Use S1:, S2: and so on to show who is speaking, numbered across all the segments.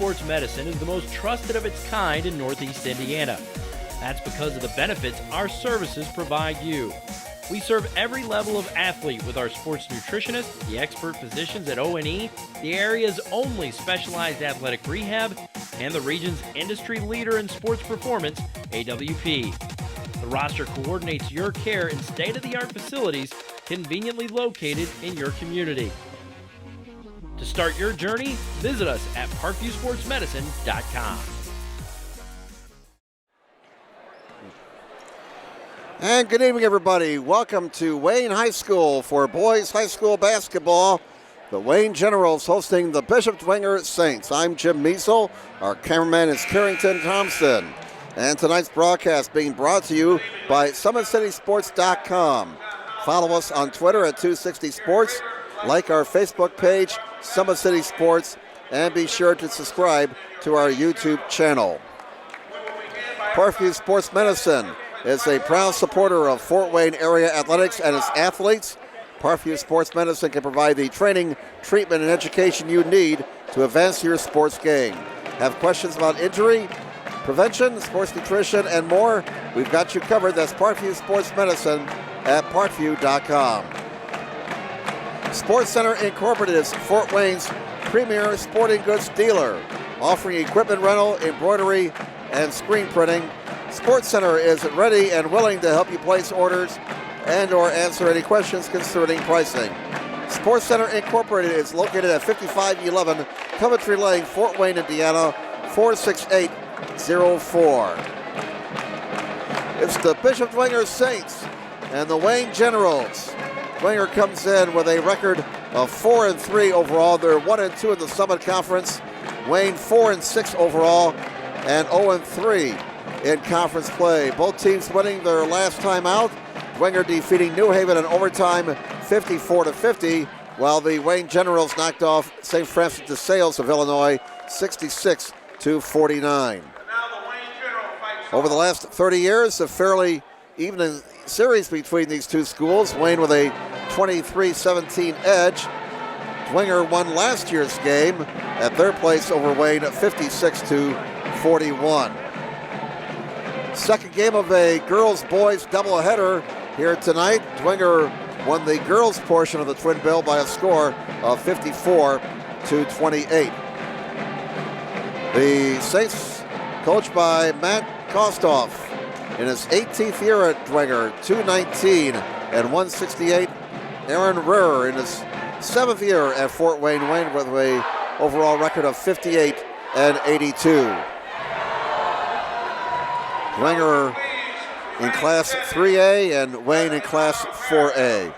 S1: Sports Medicine is the most trusted of its kind in Northeast Indiana. That's because of the benefits our services provide you. We serve every level of athlete with our sports nutritionist, the expert physicians at O&E, the area's only specialized athletic rehab, and the region's industry leader in sports performance, AWP. The roster coordinates your care in state-of-the-art facilities conveniently located in your community. To start your journey, visit us at parkviewsportsmedicine.com.
S2: And good evening, everybody. Welcome to Wayne High School for boys high school basketball. The Wayne Generals hosting the Bishop Dwenger Saints. I'm Jim Measel. Our cameraman is Carrington Thompson. And tonight's broadcast being brought to you by SummitCitySports.com. Follow us on Twitter at 260 Sports. Like our Facebook page, Summit City Sports. And be sure to subscribe to our YouTube channel. Parkview Sports Medicine is a proud supporter of Fort Wayne area athletics and its athletes. Parkview Sports Medicine can provide the training, treatment, and education you need to advance your sports game. Have questions about injury, prevention, sports nutrition, and more? We've got you covered. That's Parkview Sports Medicine at parkview.com. Sports Center Incorporated is Fort Wayne's premier sporting goods dealer, offering equipment rental, embroidery, and screen printing. Sports Center is ready and willing to help you place orders and or answer any questions concerning pricing. Sports Center Incorporated is located at 5511 Coventry Lane, Fort Wayne, Indiana, 46804. It's the Bishop Dwenger Saints and the Wayne Generals. Dwenger comes in with a record of 4-3 overall. They're 1-2 in the Summit Conference. Wayne 4-6 overall and 0-3 in conference play. Both teams winning their last time out. Dwenger defeating New Haven in overtime 54-50, while the Wayne Generals knocked off St. Francis de Sales of Illinois 66-49. Over the last 30 years, a fairly even series between these two schools. Wayne with a 23-17 edge. Dwenger won last year's game at their place over Wayne at 56-41. Second game of a girls-boys doubleheader here tonight. Dwenger won the girls' portion of the twin bill by a score of 54-28. The Saints, coached by Matt Kostoff, in his 18th year at Dwenger, 219 and 168. Aaron Ruhr in his 7th year at Fort Wayne, Wayne with an overall record of 58 and 82. Dwenger in Class 3A and Wayne in Class 4A.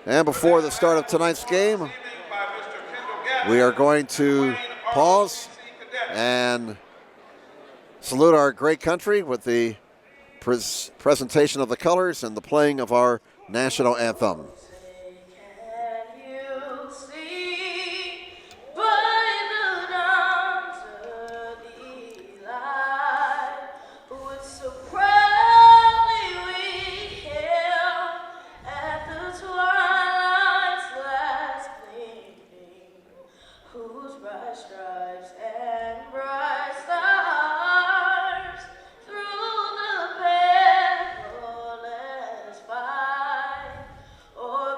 S2: And before the start of tonight's game, we are going to pause and salute our great country with the presentation of the colors and the playing of our national anthem.
S3: Oh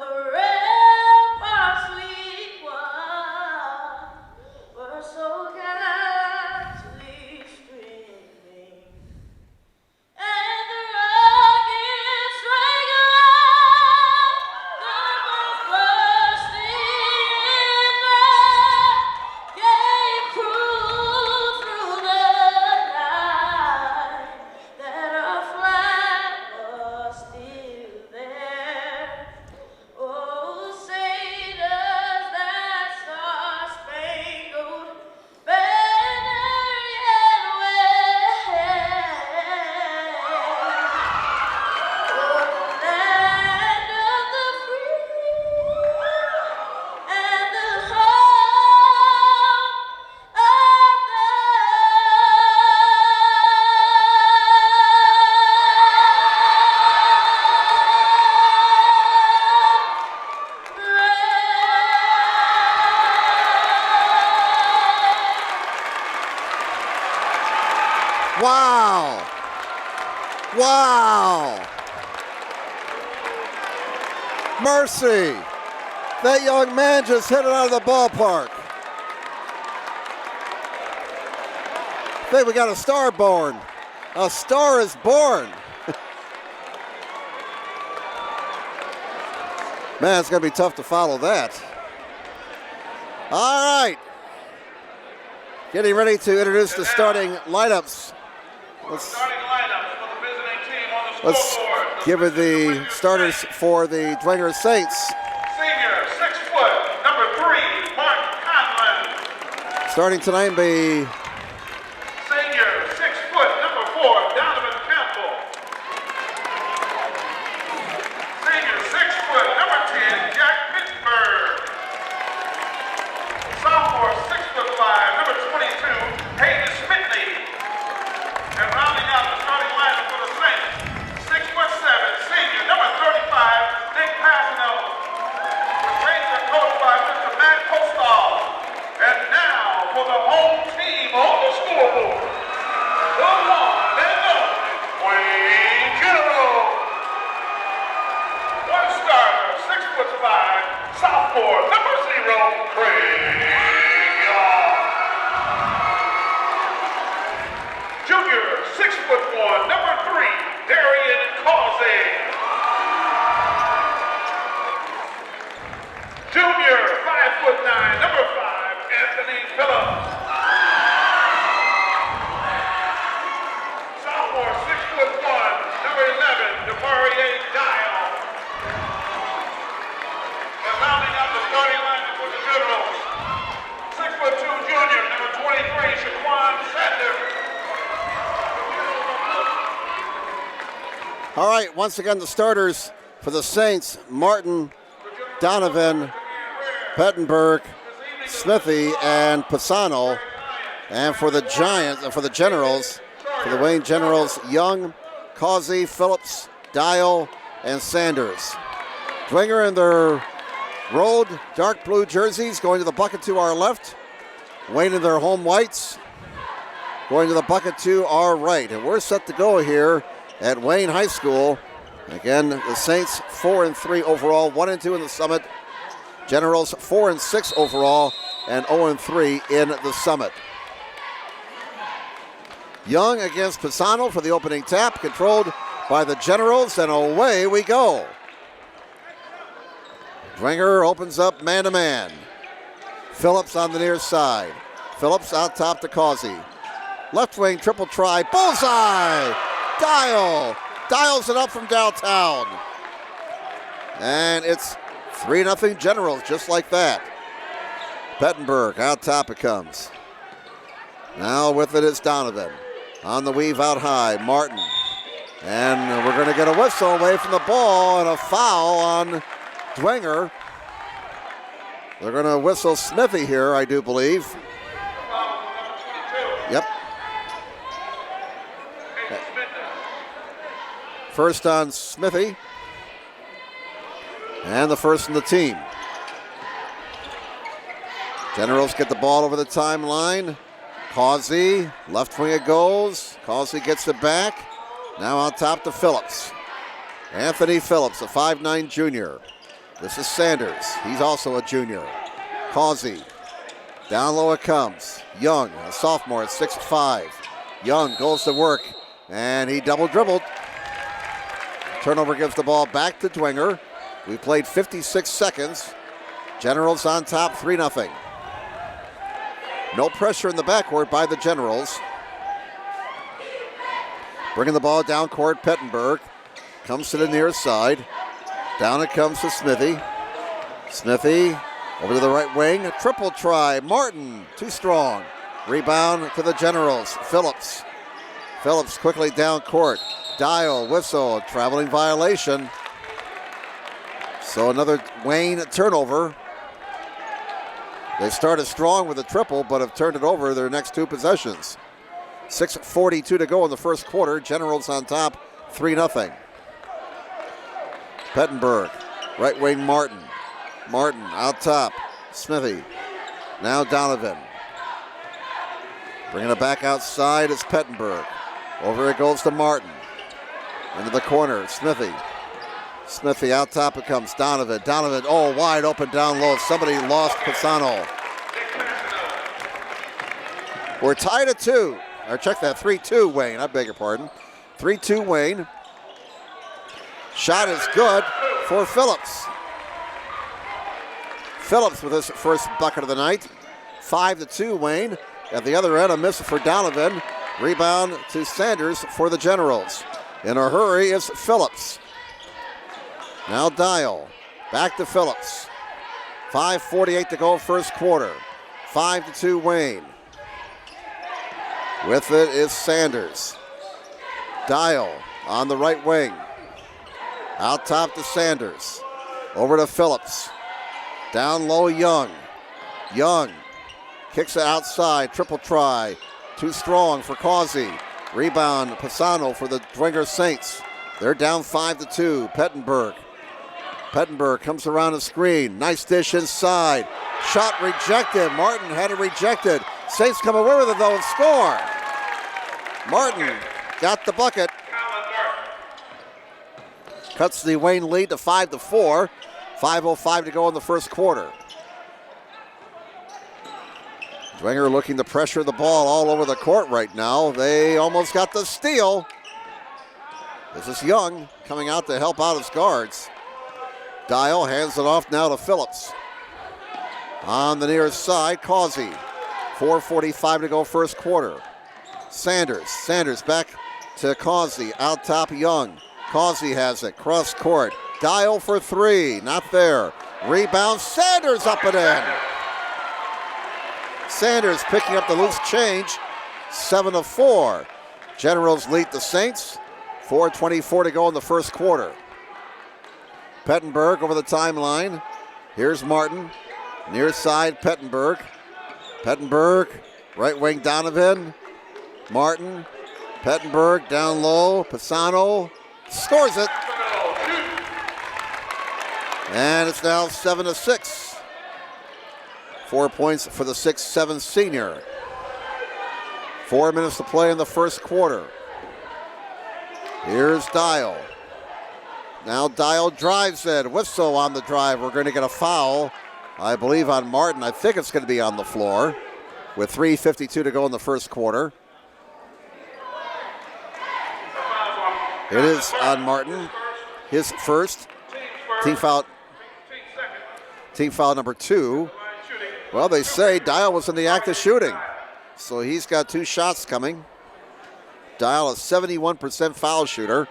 S2: Wow. Wow. Mercy. That young man just hit it out of the ballpark. I think we got a star born. A star is born. Man, it's going to be tough to follow that. All right. Getting ready to introduce the starting lineups. Let's give her the starters for the Dwenger Saints.
S3: Senior, 6 foot, number 3, Mark Conlon.
S2: Starting tonight will be
S3: Senior, 6 foot, number 4, Donovan Campbell. Senior, 6 foot, number 10, Jack Pittsburgh. Sophomore, 6 foot 5, number 22, Hayden Smitney. And rounding out the starting lineup for the Saints, 6 foot 7, senior, number 35, Nick Passanello. The Saints are coached by Mr. Matt Postall. And now for the home team on the scoreboard, the one and only Wayne Generals. One starter, 6 foot 5, sophomore, number 0, Craig Young. Junior, 6 foot 1, number 3, Darian Causey. Junior, 5 foot 9, number 5, Anthony Phillips. Sophomore, 6 foot 1, number 11, DeMarie Dial. And rounding out the starting lineup for the Generals, 6 foot 2 junior, number 23, Shaquan Sanders.
S2: all right. Once again, the starters for the Saints: Martin, Donovan, Pettenberg, Smithy, and Pisano. And for the Giants, for the Generals, for the Wayne Generals: Young, Causey, Phillips, Dial, and Sanders. Dwenger in their road dark blue jerseys going to the bucket to our left. Wayne in their home whites going to the bucket to our right. And we're set to go here at Wayne High School. Again, the Saints 4-3 overall, 1-2 in the Summit. Generals 4-6 overall and 0-3 in the Summit. Young against Pisano for the opening tap, controlled by the Generals, and away we go. Dwenger opens up man-to-man. Phillips on the near side. Phillips out top to Causey. Left wing triple try, bullseye! Dial! Dials it up from downtown. And it's 3-0 Generals, just like that. Pettenberg, out top it comes. Now with it is Donovan. On the weave out high, Martin. And we're going to get a whistle away from the ball and a foul on Dwenger. They're going to whistle Smithy here, I do believe. Yep. First on Smithy. And the first in the team. Generals get the ball over the timeline. Causey, left wing it goes. Causey gets it back. Now on top to Phillips. Anthony Phillips, a 5'9 junior. This is Sanders. He's also a junior. Causey. Down low it comes. Young, a sophomore at 6'5. Young goes to work, and he double dribbled. Turnover gives the ball back to Dwenger. We played 56 seconds. Generals on top, 3-0. No pressure in the backcourt by the Generals. Bringing the ball down court, Pettenberg. Comes to the near side. Down it comes to Smithy. Smithy over to the right wing. Triple try. Martin, too strong. Rebound to the Generals. Phillips. Phillips quickly down court. Dial, whistle, traveling violation. So another Wayne turnover. They started strong with a triple, but have turned it over their next two possessions. 6:42 to go in the first quarter. Generals on top, 3-0. Pettenberg, right wing Martin. Martin out top, Smithy. Now Donovan. Bringing it back outside is Pettenberg. Over it goes to Martin. Into the corner, Smithy. Smithy out top, it comes Donovan. Donovan, oh, wide open down low. Somebody lost Pisano. We're tied at 2. Or check that, 3-2 Wayne, I beg your pardon. 3-2 Wayne. Shot is good for Phillips. Phillips with his first bucket of the night. 5-2 Wayne. At the other end, a miss for Donovan. Rebound to Sanders for the Generals. In a hurry is Phillips. Now Dial. Back to Phillips. 5:48 to go first quarter. 5-2 Wayne. With it is Sanders. Dial on the right wing. Out top to Sanders. Over to Phillips. Down low, Young. Young kicks it outside. Triple try. Too strong for Causey. Rebound, Pisano for the Dwenger Saints. They're down 5-2. Pettenberg. Pettenberg comes around the screen. Nice dish inside. Shot rejected. Martin had it rejected. Saints come away with it though and score. Martin got the bucket. Cuts the Wayne lead to 5-4. 5:05 to go in the first quarter. Dwenger looking to pressure the ball all over the court right now. They almost got the steal. This is Young coming out to help out his guards. Dial hands it off now to Phillips. On the near side, Causey. 4:45 to go first quarter. Sanders back to Causey. Out top, Young. Causey has it. Cross court. Dial for 3. Not there. Rebound. Sanders up and in. Sanders picking up the loose change. 7-4. Generals lead the Saints. 4:24 to go in the first quarter. Pettenberg over the timeline. Here's Martin. Near side, Pettenberg. Pettenberg, right wing Donovan. Martin. Pettenberg down low. Pisano scores it. And it's now 7-6. 4 points for the 6'7" senior. 4 minutes to play in the first quarter. Here's Dial. Now Dial drives it. Whistle on the drive. We're going to get a foul, I believe, on Martin. I think it's going to be on the floor with 3:52 to go in the first quarter. It is on Martin. His first. Team foul number 2. Well, they say Dial was in the act of shooting, so he's got 2 shots coming. Dial a 71% foul shooter.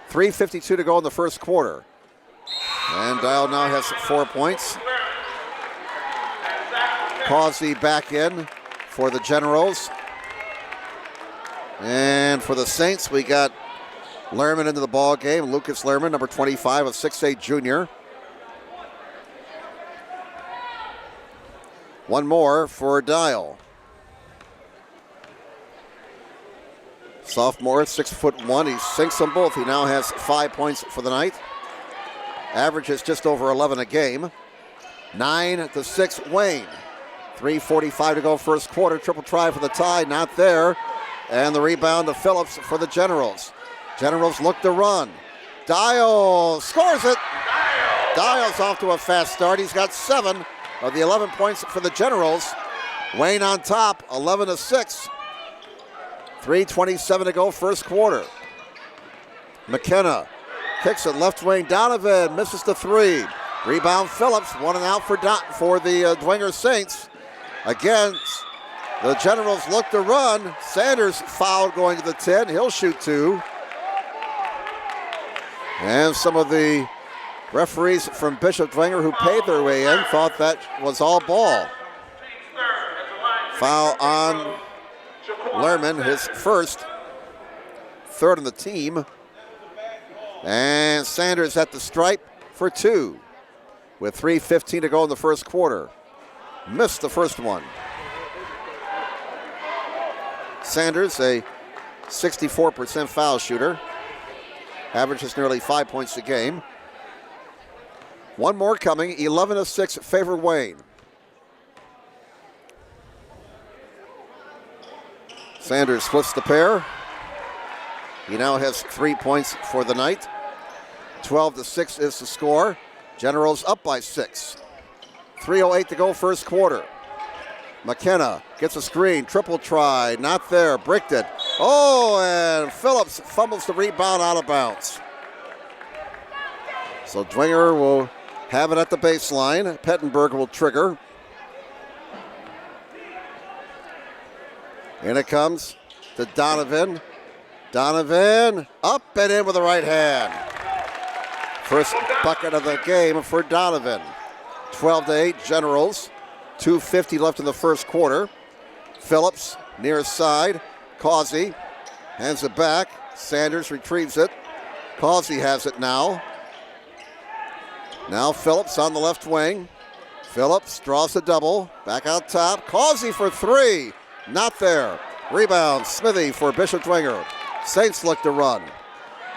S2: 3:52 to go in the first quarter. And Dial now has 4 points. Causey back in for the Generals. And for the Saints, we got Lerman into the ball game. Lucas Lerman, number 25, a 6'8" junior. One more for Dial. Sophomore, 6'1". He sinks them both. He now has 5 points for the night. Averages just over 11 a game. 9-6 Wayne. 3:45 to go first quarter. Triple try for the tie, not there. And the rebound to Phillips for the Generals. Generals look to run. Dial scores it. Dial's off to a fast start. He's got 7 of the 11 points for the Generals. Wayne on top, 11-6. 3:27 to go first quarter. McKenna kicks it left wing. Donovan misses the 3. Rebound Phillips. 1 and out for the Dwenger Saints. Again, the Generals look to run. Sanders fouled going to the 10. He'll shoot 2. And some of the referees from Bishop Dwenger who paid their way in thought that was all ball. Foul on Lerman, his first, 3rd on the team. And Sanders at the stripe for 2 with 3:15 to go in the first quarter. Missed the first one. Sanders, a 64% foul shooter. Averages nearly 5 points a game. One more coming, 11-6 favor Wayne. Sanders splits the pair. He now has 3 points for the night. 12-6 is the score. Generals up by 6. 3:08 to go first quarter. McKenna gets a screen, triple try, not there, bricked it. Oh, and Phillips fumbles the rebound out of bounds. So Dwenger will have it at the baseline. Pettenberg will trigger. In it comes to Donovan. Donovan up and in with the right hand. First bucket of the game for Donovan. 12-8 Generals. 2:50 left in the first quarter. Phillips near side. Causey hands it back. Sanders retrieves it. Causey has it now. Now Phillips on the left wing. Phillips draws the double. Back out top. Causey for 3. Not there. Rebound. Smithy for Bishop Dwenger. Saints look to run.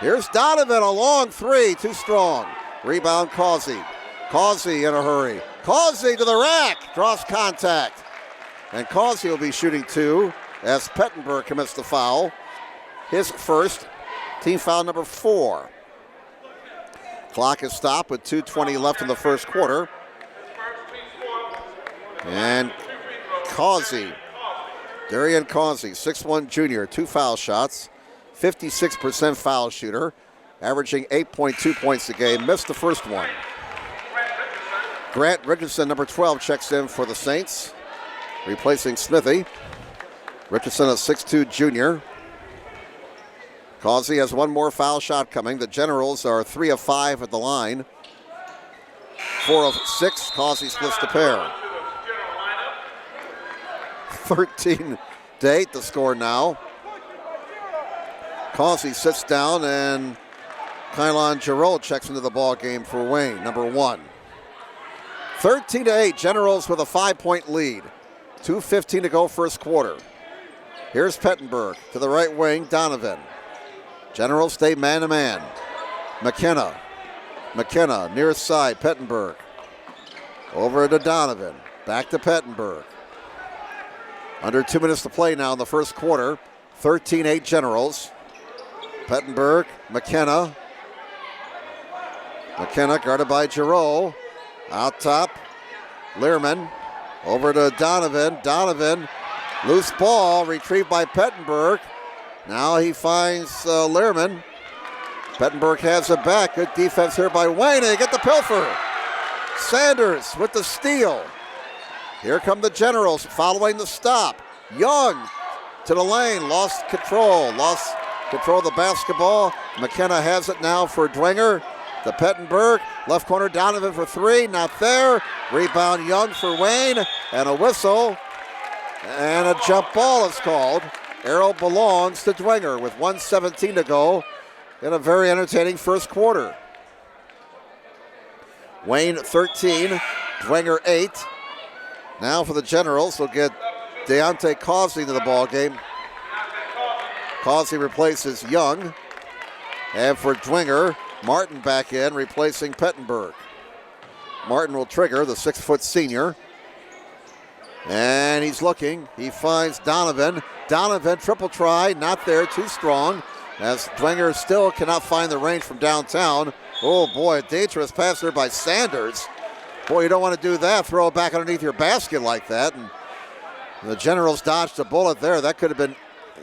S2: Here's Donovan. A long 3. Too strong. Rebound Causey. Causey in a hurry. Causey to the rack. Draws contact. And Causey will be shooting 2 as Pettenberg commits the foul. His first. Team foul number 4. Clock is stopped with 2:20 left in the first quarter. And Causey. Darian Causey, 6'1" junior, 2 foul shots. 56% foul shooter. Averaging 8.2 points a game. Missed the first one. Grant Richardson, number 12, checks in for the Saints, replacing Smithy. Richardson, a 6'2" junior. Causey has 1 more foul shot coming. The Generals are 3 of 5 at the line. 4 of 6. Causey splits the pair. 13-8 the score now. Causey sits down and Kylon Giroux checks into the ball game for Wayne, number 1. 13-8, Generals with a 5-point lead. 2:15 to go first quarter. Here's Pettenberg to the right wing, Donovan. Generals stay man-to-man. McKenna. McKenna near side, Pettenberg. Over to Donovan. Back to Pettenberg. Under 2 minutes to play now in the first quarter. 13-8 Generals. Pettenberg, McKenna. McKenna guarded by Giroux. Out top, Learman. Over to Donovan. Donovan, loose ball, retrieved by Pettenberg. Now he finds Learman. Pettenberg has it back. Good defense here by Wayne. They get the pilfer. Sanders with the steal. Here come the Generals following the stop. Young to the lane. Lost control of the basketball. McKenna has it now for Dwenger. To Pettenberg. Left corner Donovan for 3. Not there. Rebound Young for Wayne. And a whistle. And a jump ball is called. Arrow belongs to Dwenger with 1:17 to go in a very entertaining first quarter. Wayne 13, Dwenger 8. Now for the Generals, we'll get Deontay Causey into the ball game. Causey replaces Young. And for Dwenger, Martin back in, replacing Pettenberg. Martin will trigger, the 6-foot senior. And he's looking. He finds Donovan. Donovan, triple try, not there, too strong. As Dwenger still cannot find the range from downtown. Oh boy, a dangerous pass there by Sanders. Boy, you don't want to do that. Throw it back underneath your basket like that. And the Generals dodged a bullet there. That could have been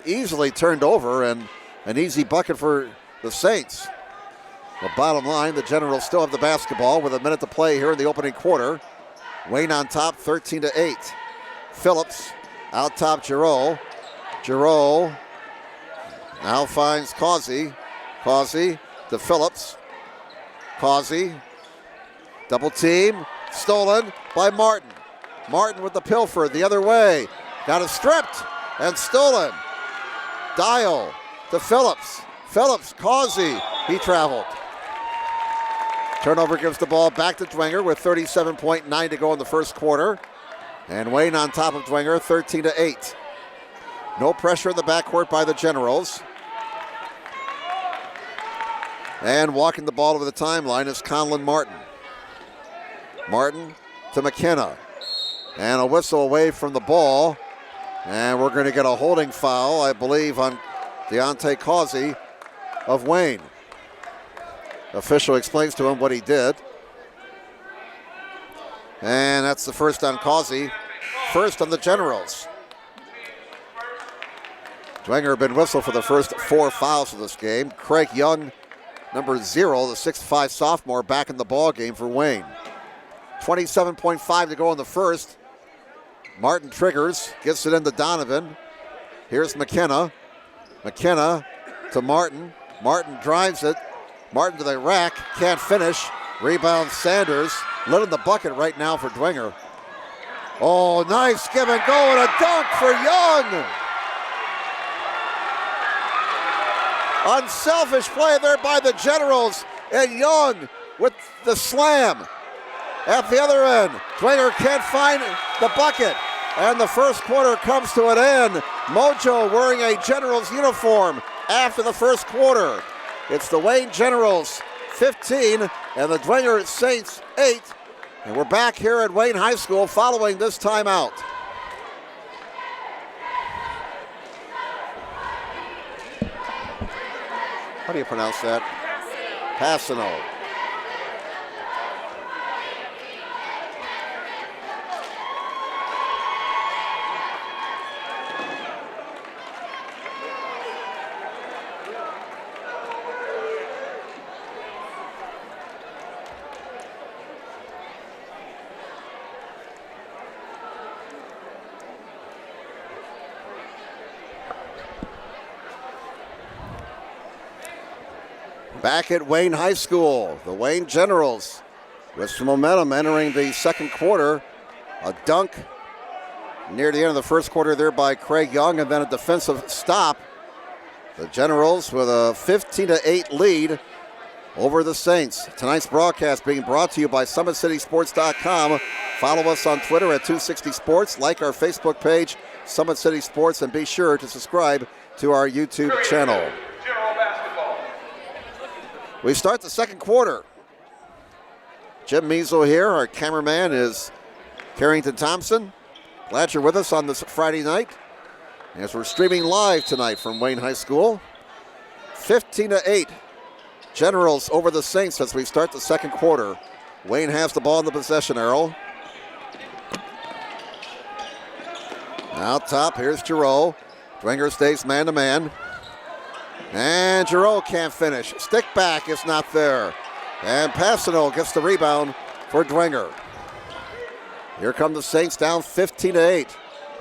S2: easily turned over and an easy bucket for the Saints. The bottom line, the Generals still have the basketball with a minute to play here in the opening quarter. Wayne on top, 13-8. Phillips out top, Giroux. Giroux now finds Causey. Causey to Phillips. Causey, double team, stolen by Martin. Martin with the pilfer the other way. Got it stripped and stolen. Dial to Phillips. Phillips, Causey, he traveled. Turnover gives the ball back to Dwenger with 37.9 to go in the first quarter. And Wayne on top of Dwenger, 13-8. No pressure in the backcourt by the Generals. And walking the ball over the timeline is Conlon Martin. Martin to McKenna. And a whistle away from the ball. And we're going to get a holding foul, I believe, on Deontay Causey. of Wayne. Official explains to him what he did. And that's the first on Causey. First on the Generals. Dwenger been whistled for the first 4 fouls of this game. Craig Young, number 0, the 6'5 sophomore, back in the ball game for Wayne. 27.5 to go in the first. Martin triggers, gets it into Donovan. Here's McKenna. McKenna to Martin. Martin drives it. Martin to the rack, can't finish. Rebound Sanders. Lit in the bucket right now for Dwenger. Oh, nice give and go and a dunk for Young. Unselfish play there by the Generals, and Young with the slam. At the other end, Dwenger can't find the bucket, and the first quarter comes to an end. Mojo wearing a Generals uniform after the first quarter. It's the Wayne Generals 15 and the Dwenger Saints 8. And we're back here at Wayne High School following this timeout. How do you pronounce that? Passano. Back at Wayne High School, the Wayne Generals with some momentum entering the second quarter. A dunk near the end of the first quarter there by Craig Young, and then a defensive stop. The Generals with a 15-8 lead over the Saints. Tonight's broadcast being brought to you by SummitCitySports.com. Follow us on Twitter at 260sports, like our Facebook page, Summit City Sports, and be sure to subscribe to our YouTube channel. We start the second quarter. Jim Measle here. Our cameraman is Carrington Thompson. Glad you're with us on this Friday night as we're streaming live tonight from Wayne High School. 15-8. Generals over the Saints as we start the second quarter. Wayne has the ball in the possession arrow. Out top, here's Giroux. Dwenger stays man-to-man. And Giroux can't finish. Stick back is not there. And Passano gets the rebound for Dwenger. Here come the Saints down 15-8.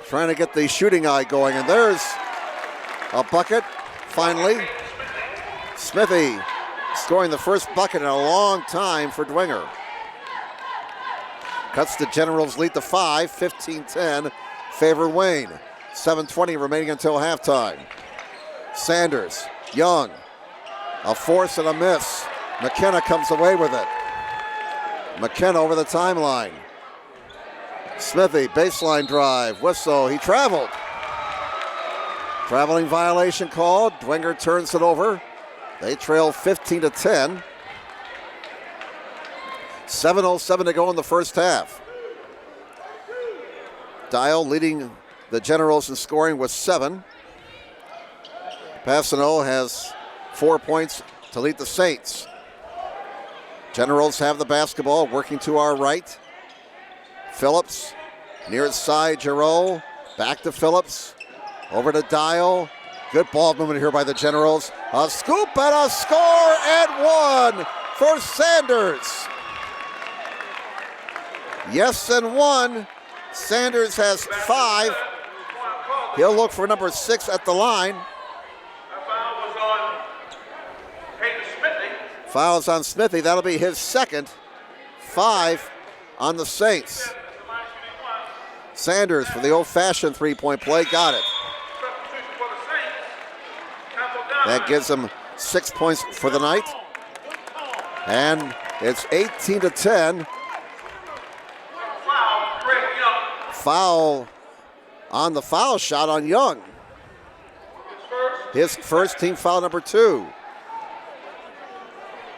S2: Trying to get the shooting eye going. And there's a bucket, finally. Smithy scoring the first bucket in a long time for Dwenger. Cuts the Generals lead to 5, 15-10. Favor Wayne. 7:20 remaining until halftime. Sanders. Young, a force and a miss. McKenna comes away with it. McKenna over the timeline. Smithy, baseline drive, whistle, he traveled. Traveling violation called, Dwenger turns it over. They trail 15-10. 7:07 to go in the first half. Dial leading the Generals in scoring with 7. Passano has 4 points to lead the Saints. Generals have the basketball, working to our right. Phillips, near side, Giroux, back to Phillips, over to Dial. Good ball movement here by the Generals. A scoop and a score and 1 for Sanders. Yes, and 1. Sanders has 5. He'll look for number 6 at the line. Fouls on Smithy. That'll be his second. 5 on the Saints. Sanders for the old-fashioned three-point play. Got it. That gives him 6 points for the night. And it's 18-10. Foul on the foul shot on Young. His first team foul number 2.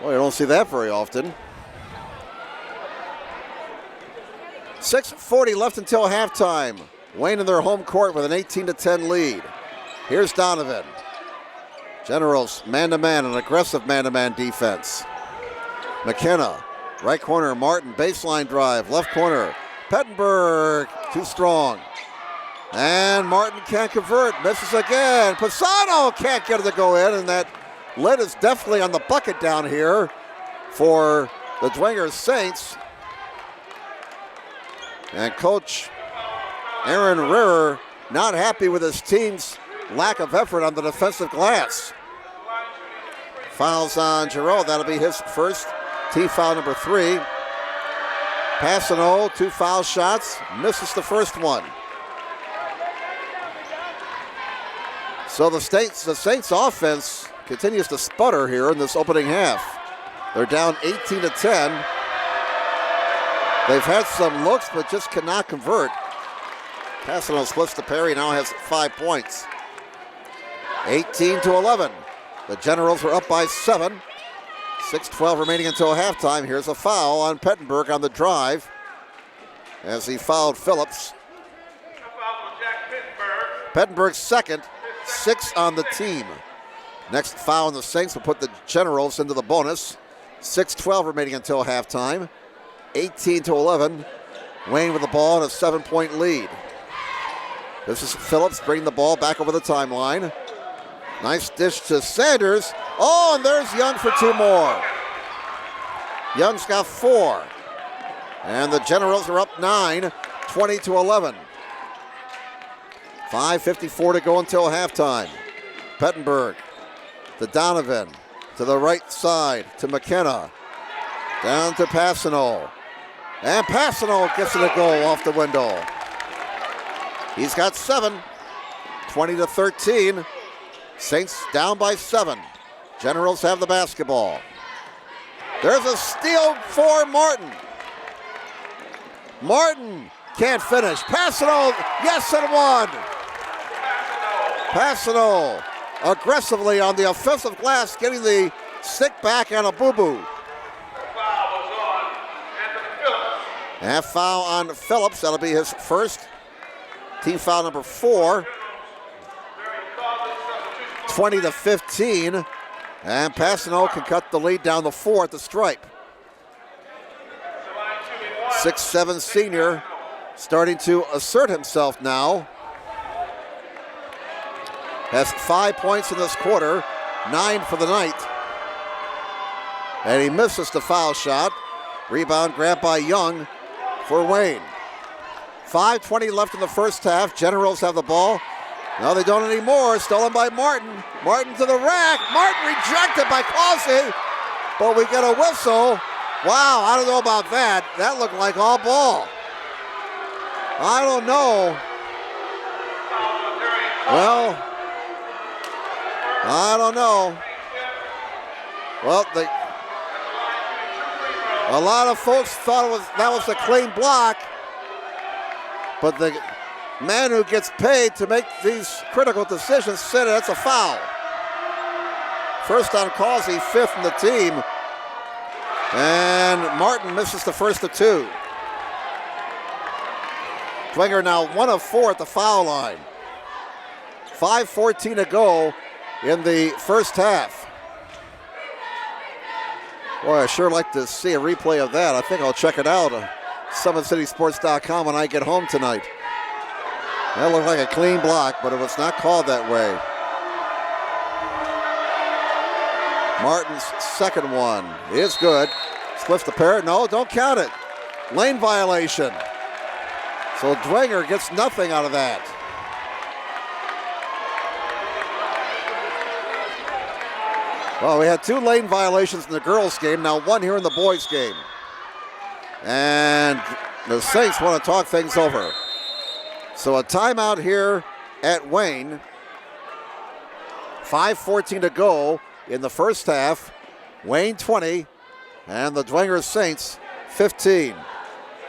S2: Well, you don't see that very often. 6:40 left until halftime. Wayne in their home court with an 18-10 lead. Here's Donovan. Generals man-to-man, an aggressive man-to-man defense. McKenna, right corner, Martin, baseline drive, left corner. Pettenberg, too strong. And Martin can't convert, misses again. Pisano can't get it to go in, and that lid is definitely on the bucket down here for the Dwenger Saints. And Coach Aaron Rearer not happy with his team's lack of effort on the defensive glass. Fouls on Giroux, that'll be his first. Team foul number 3. Passano, 2 foul shots, misses the first one. So the Saints offense continues to sputter here in this opening half. They're down 18-10. They've had some looks, but just cannot convert. Passano splits to Perry, now has 5 points. 18-11. The Generals are up by 7. 6:12 remaining until halftime. Here's a foul on Pettenberg on the drive as he fouled Phillips. Pettenberg's second, 6 on the team. Next foul on the Saints will put the Generals into the bonus. 6:12 remaining until halftime. 18-11. Wayne with the ball and a 7-point lead. This is Phillips bringing the ball back over the timeline. Nice dish to Sanders. Oh, and there's Young for 2 more. Young's got 4. And the Generals are up 9, 20-11. 5:54 to go until halftime. Pettenberg to Donovan, to the right side, to McKenna. Down to Passano. And Passano gets it a goal off the window. He's got 7, 20-13. Saints down by 7. Generals have the basketball. There's a steal for Martin. Martin can't finish. Passano, yes, and 1. Passano aggressively on the offensive glass, getting the stick back on a boo-boo. And foul on Phillips. That'll be his first. Team foul number 4. 20-15. And Passano can cut the lead down the 4 at the stripe. 6'7" senior starting to assert himself now. Has 5 points in this quarter, 9 for the night. And he misses the foul shot. Rebound grabbed by Young for Wayne. 5:20 left in the first half. Generals have the ball. No, they don't anymore. Stolen by Martin. Martin to the rack. Martin rejected by Causey. But we get a whistle. Wow, I don't know about that. That looked like all ball. I don't know. Well, I don't know. Well, a lot of folks thought that was a clean block. But the man who gets paid to make these critical decisions said that's a foul. First on Causey, 5th in the team. And Martin misses the first of 2. Dwenger now 1 of 4 at the foul line. 5:14 to go in the first half. Boy, I sure like to see a replay of that. I think I'll check it out. SummitCitySports.com when I get home tonight. That looked like a clean block, but it was not called that way. Martin's second one is good. Splits the pair. No, don't count it. Lane violation. So Dwenger gets nothing out of that. Well, we had 2 lane violations in the girls' game, now 1 here in the boys' game. And the Saints want to talk things over. So a timeout here at Wayne. 5:14 to go in the first half. Wayne 20 and the Dwenger Saints 15.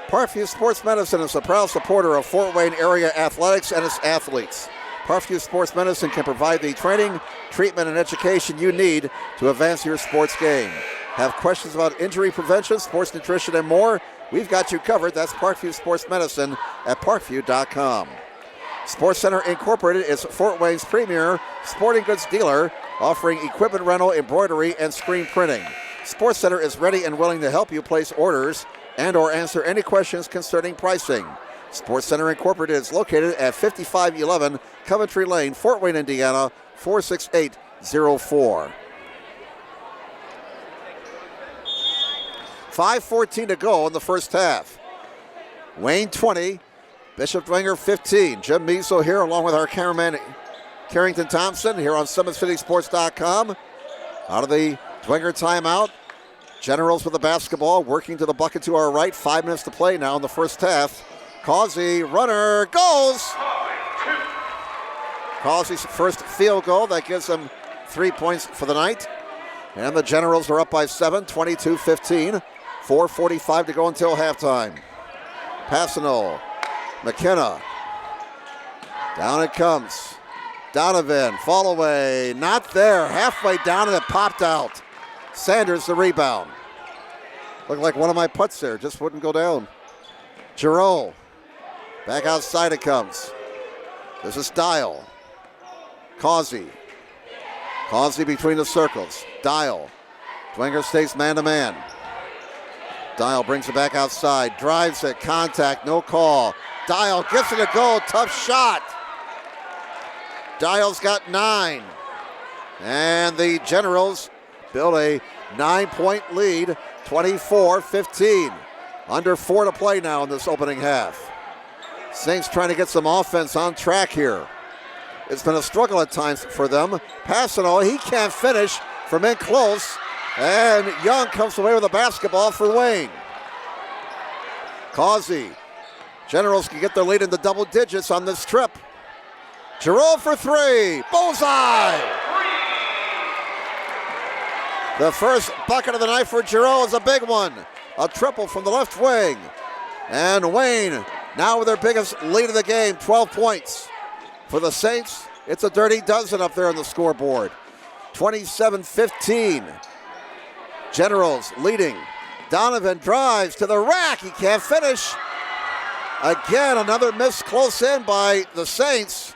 S2: Parkview Sports Medicine is a proud supporter of Fort Wayne area athletics and its athletes. Parkview Sports Medicine can provide the training, treatment, and education you need to advance your sports game. Have questions about injury prevention, sports nutrition, and more? We've got you covered. That's Parkview Sports Medicine at parkview.com. Sports Center Incorporated is Fort Wayne's premier sporting goods dealer offering equipment rental, embroidery, and screen printing. Sports Center is ready and willing to help you place orders and or answer any questions concerning pricing. Sports Center Incorporated is located at 5511 Coventry Lane, Fort Wayne, Indiana, 46804. 5:14 to go in the first half. Wayne 20, Bishop Dwenger 15. Jim Measle here along with our cameraman Carrington Thompson here on SummitCitySports.com. Out of the Dwenger timeout. Generals with the basketball, working to the bucket to our right. 5 minutes to play now in the first half. Causey, runner, goes! Causey's first field goal. That gives them 3 points for the night. And the Generals are up by 7, 22-15. 4:45 to go until halftime. Passano, McKenna. Down it comes. Donovan, fall away, not there. Halfway down and it popped out. Sanders the rebound. Looked like one of my putts there, just wouldn't go down. Giroux, back outside it comes. This is Dial. Causey. Causey between the circles. Dial. Dwenger stays man-to-man. Dial brings it back outside, drives it, contact, no call. Dial gets it a go, tough shot. Dial's got 9. And the Generals build a 9-point lead, 24-15. Under 4 to play now in this opening half. Saints trying to get some offense on track here. It's been a struggle at times for them. Passano, he can't finish from in close. And Young comes away with a basketball for Wayne. Causey. Generals can get their lead into double digits on this trip. Giroux for 3. Bullseye! The first bucket of the night for Giroux is a big one. A triple from the left wing. And Wayne now with their biggest lead of the game, 12 points. For the Saints, it's a dirty dozen up there on the scoreboard. 27-15. Generals leading. Donovan drives to the rack. He can't finish. Again, another miss close in by the Saints.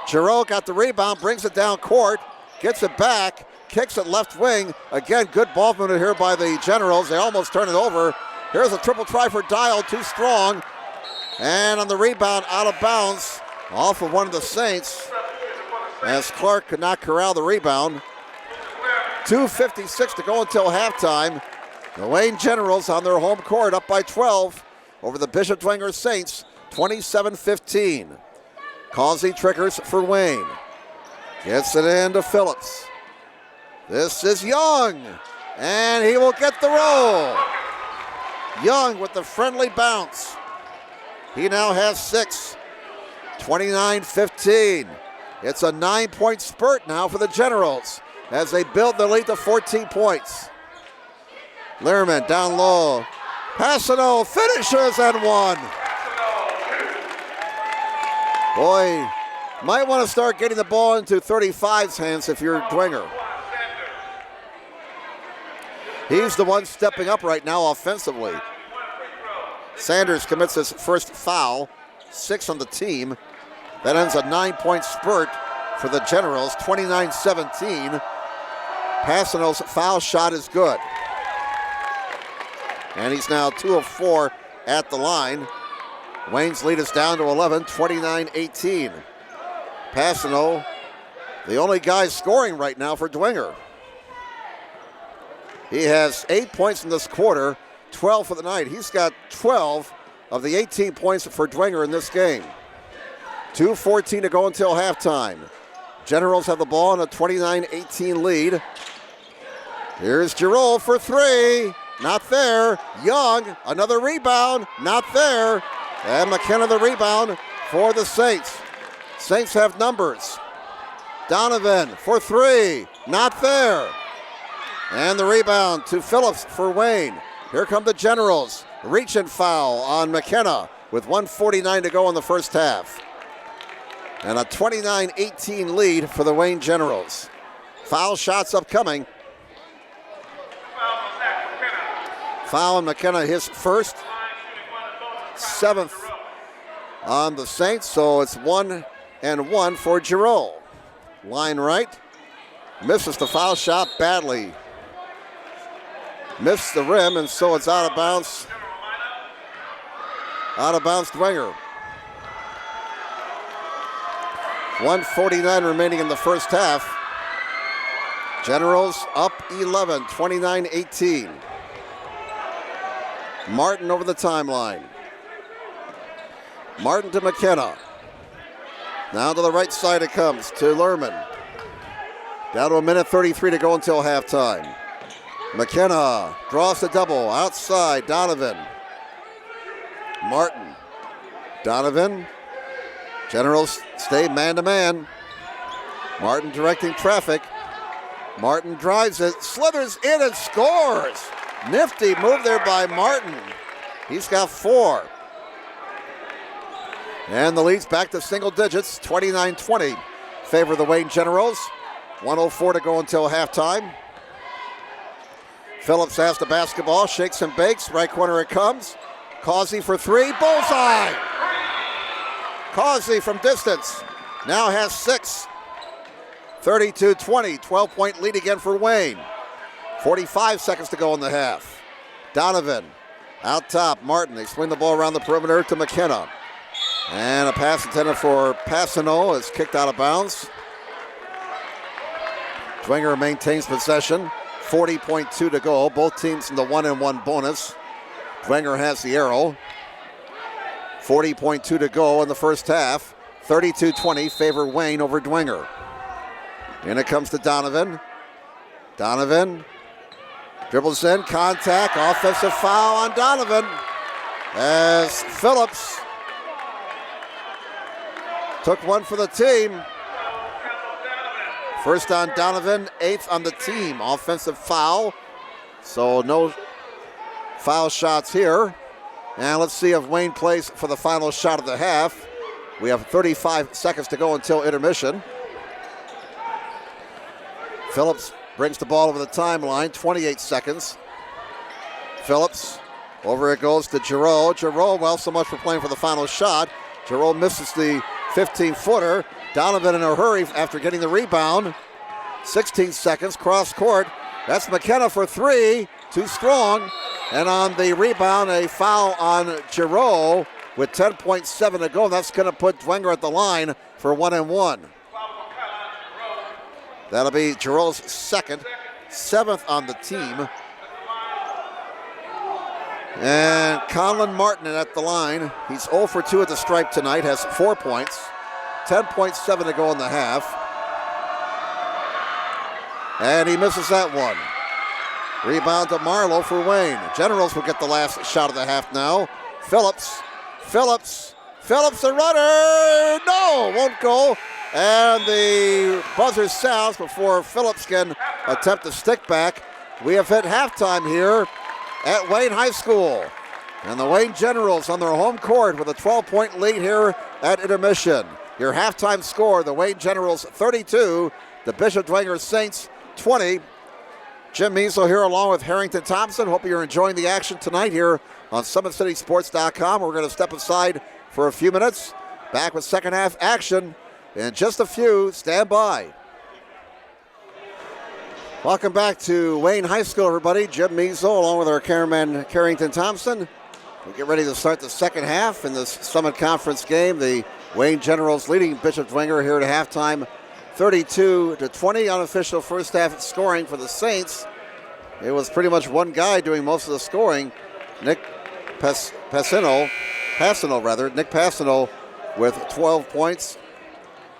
S2: Giroux got the rebound, brings it down court, gets it back, kicks it left wing. Again, good ball movement here by the Generals. They almost turn it over. Here's a triple try for Dial, too strong. And on the rebound, out of bounds, off of one of the Saints, as Clark could not corral the rebound. 2:56 to go until halftime. The Wayne Generals on their home court up by 12 over the Bishop Dwenger Saints, 27-15. Causey triggers for Wayne. Gets it into Phillips. This is Young, and he will get the roll. Young with the friendly bounce. He now has 6. 29-15. It's a 9-point spurt now for the Generals as they build their lead to 14 points. Lehrman down low. Passano finishes and 1. Boy, might want to start getting the ball into 35's hands if you're Dwenger. He's the one stepping up right now offensively. Sanders commits his first foul, 6 on the team. That ends a 9-point spurt for the Generals, 29-17. Passano's foul shot is good. And he's now 2 of 4 at the line. Wayne's lead is down to 11, 29-18. Passano, the only guy scoring right now for Dwenger. He has 8 points in this quarter, 12 for the night. He's got 12 of the 18 points for Dwenger in this game. 2:14 to go until halftime. Generals have the ball in a 29-18 lead. Here's Giroux for 3. Not there. Young, another rebound. Not there. And McKenna the rebound for the Saints. Saints have numbers. Donovan for 3. Not there. And the rebound to Phillips for Wayne. Here come the Generals. Reach and foul on McKenna with 1:49 to go in the first half. And a 29-18 lead for the Wayne Generals. Foul shots upcoming. Foul on McKenna, his first, 7th on the Saints, so it's 1 and 1 for Giroux. Line right. Misses the foul shot badly. Missed the rim, and so it's out of bounds. Out of bounds, Dwenger. 1:49 remaining in the first half. Generals up 11, 29-18. Martin over the timeline. Martin to McKenna. Now to the right side it comes to Lerman. Down to 1:33 to go until halftime. McKenna draws the double. Outside, Donovan. Martin. Donovan. Generals stay man-to-man. Martin directing traffic. Martin drives it, slithers in and scores. Nifty move there by Martin. He's got 4. And the lead's back to single digits, 29-20. Favor the Wayne Generals. 1:04 to go until halftime. Phillips has the basketball, shakes and bakes. Right corner it comes. Causey for 3, bullseye. Causey from distance now has 6. 32-20, 12-point lead again for Wayne. 45 seconds to go in the half. Donovan out top, Martin. They swing the ball around the perimeter to McKenna. And a pass intended for Passano is kicked out of bounds. Dwenger maintains possession. 40.2 to go. Both teams in the 1-and-1 bonus. Dwenger has the arrow. 40.2 to go in the first half. 32-20 favor Wayne over Dwenger. And it comes to Donovan. Donovan dribbles in, contact, offensive foul on Donovan as Phillips took one for the team. First on Donovan, 8th on the team. Offensive foul, so no foul shots here. And let's see if Wayne plays for the final shot of the half. We have 35 seconds to go until intermission. Phillips brings the ball over the timeline, 28 seconds. Phillips, over it goes to Giroux. Giroux, well, so much for playing for the final shot. Giroux misses the 15-footer. Donovan in a hurry after getting the rebound. 16 seconds, cross court. That's McKenna for 3, too strong. And on the rebound, a foul on Giroux with 10.7 to go. That's going to put Dwenger at the line for 1-and-1. That'll be Giroux's second, 7th on the team. And Colin Martin at the line. He's 0 for 2 at the stripe tonight, has 4 points. 10.7 to go in the half. And he misses that one. Rebound to Marlowe for Wayne. Generals will get the last shot of the half now. Phillips, the runner! No, won't go. And the buzzer sounds before Phillips can attempt to stick back. We have hit halftime here at Wayne High School. And the Wayne Generals on their home court with a 12-point lead here at intermission. Your halftime score, the Wayne Generals 32, the Bishop Dwenger Saints 20. Jim Measle here along with Harrington Thompson. Hope you're enjoying the action tonight here on SummitCitySports.com. We're going to step aside for a few minutes. Back with second half action in just a few. Stand by. Welcome back to Wayne High School, everybody. Jim Measle along with our cameraman Harrington Thompson. We get ready to start the second half in this Summit Conference game. The Wayne Generals leading Bishop Dwenger here at halftime, 32-20. Unofficial first half scoring for the Saints. It was pretty much one guy doing most of the scoring. Nick Passano with 12 points,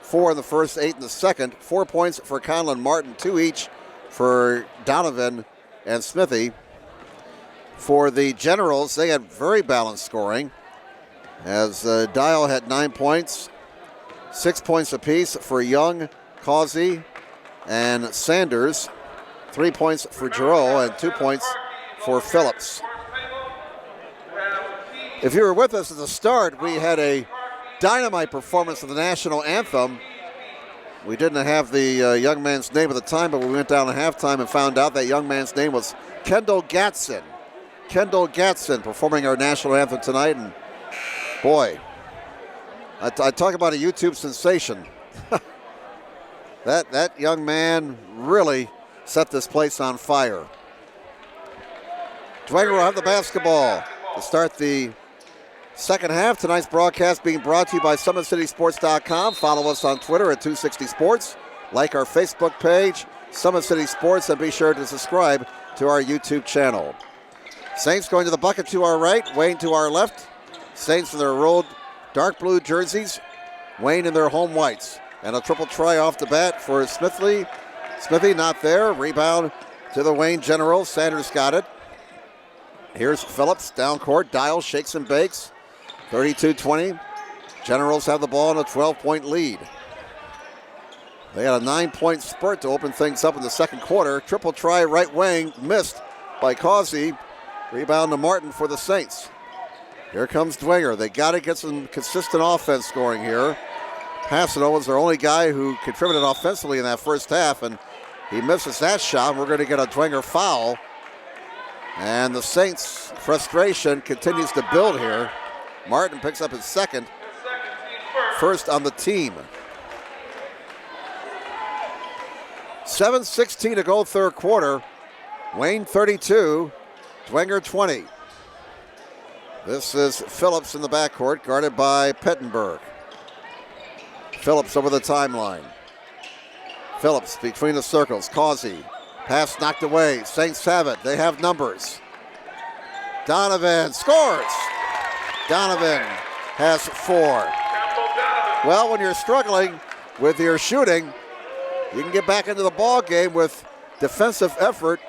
S2: 4 in the first, 8 in the second. 4 points for Conlon Martin, 2 each for Donovan and Smithy. For the Generals, they had very balanced scoring, as Dial had 9 points, 6 points apiece for Young, Causey, and Sanders. 3 points for Giroux and 2 points for Phillips. If you were with us at the start, we had a dynamite performance of the national anthem. We didn't have the young man's name at the time, but we went down at halftime and found out that young man's name was Kendall Gatson. Kendall Gatson performing our national anthem tonight, and boy, I talk about a YouTube sensation. That young man really set this place on fire. Dwenger will have the basketball to start the second half. Tonight's broadcast being brought to you by SummitCitySports.com. Follow us on Twitter at 260sports. Like our Facebook page, Summit City Sports, and be sure to subscribe to our YouTube channel. Saints going to the bucket to our right, Wayne to our left. Saints in their rolled dark blue jerseys, Wayne in their home whites. And a triple try off the bat for Smithy. Smithy not there. Rebound to the Wayne Generals. Sanders got it. Here's Phillips down court. Dial shakes and bakes. 32-20. Generals have the ball in a 12-point lead. They had a 9-point spurt to open things up in the second quarter. Triple try right wing missed by Causey. Rebound to Martin for the Saints. Here comes Dwenger. They got to get some consistent offense scoring here. Passano was their only guy who contributed offensively in that first half, and he misses that shot. We're going to get a Dwenger foul. And the Saints' frustration continues to build here. Martin picks up his second. First on the team. 7:16 to go third quarter. Wayne 32, Dwenger 20. This is Phillips in the backcourt, guarded by Pettenberg. Phillips over the timeline. Phillips between the circles. Causey. Pass knocked away. Saints have it. They have numbers. Donovan scores. Donovan has 4. Well, when you're struggling with your shooting, you can get back into the ball game with defensive effort,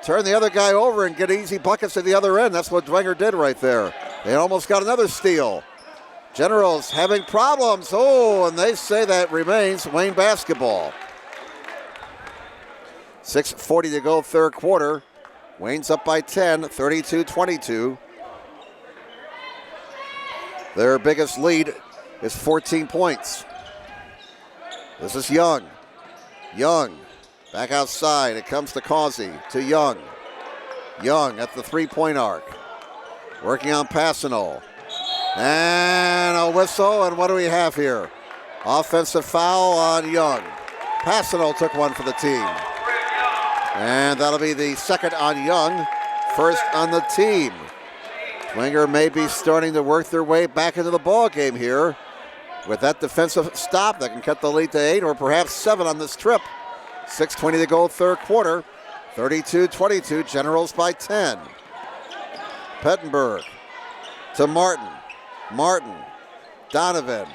S2: turn the other guy over and get easy buckets at the other end. That's what Dwenger did right there. They almost got another steal. Generals having problems. Oh, and they say that remains Wayne basketball. 6:40 to go third quarter. Wayne's up by 10, 32-22. Their biggest lead is 14 points. This is Young. Young back outside. It comes to Causey, to Young. Young at the three-point arc. Working on Passano. And a whistle, and what do we have here? Offensive foul on Young. Passano took one for the team. And that'll be the second on Young, first on the team. Dwenger may be starting to work their way back into the ball game here with that defensive stop that can cut the lead to 8 or perhaps 7 on this trip. 6:20 to go third quarter. 32-22, Generals by 10. Pettenberg to Martin. Martin, Donovan,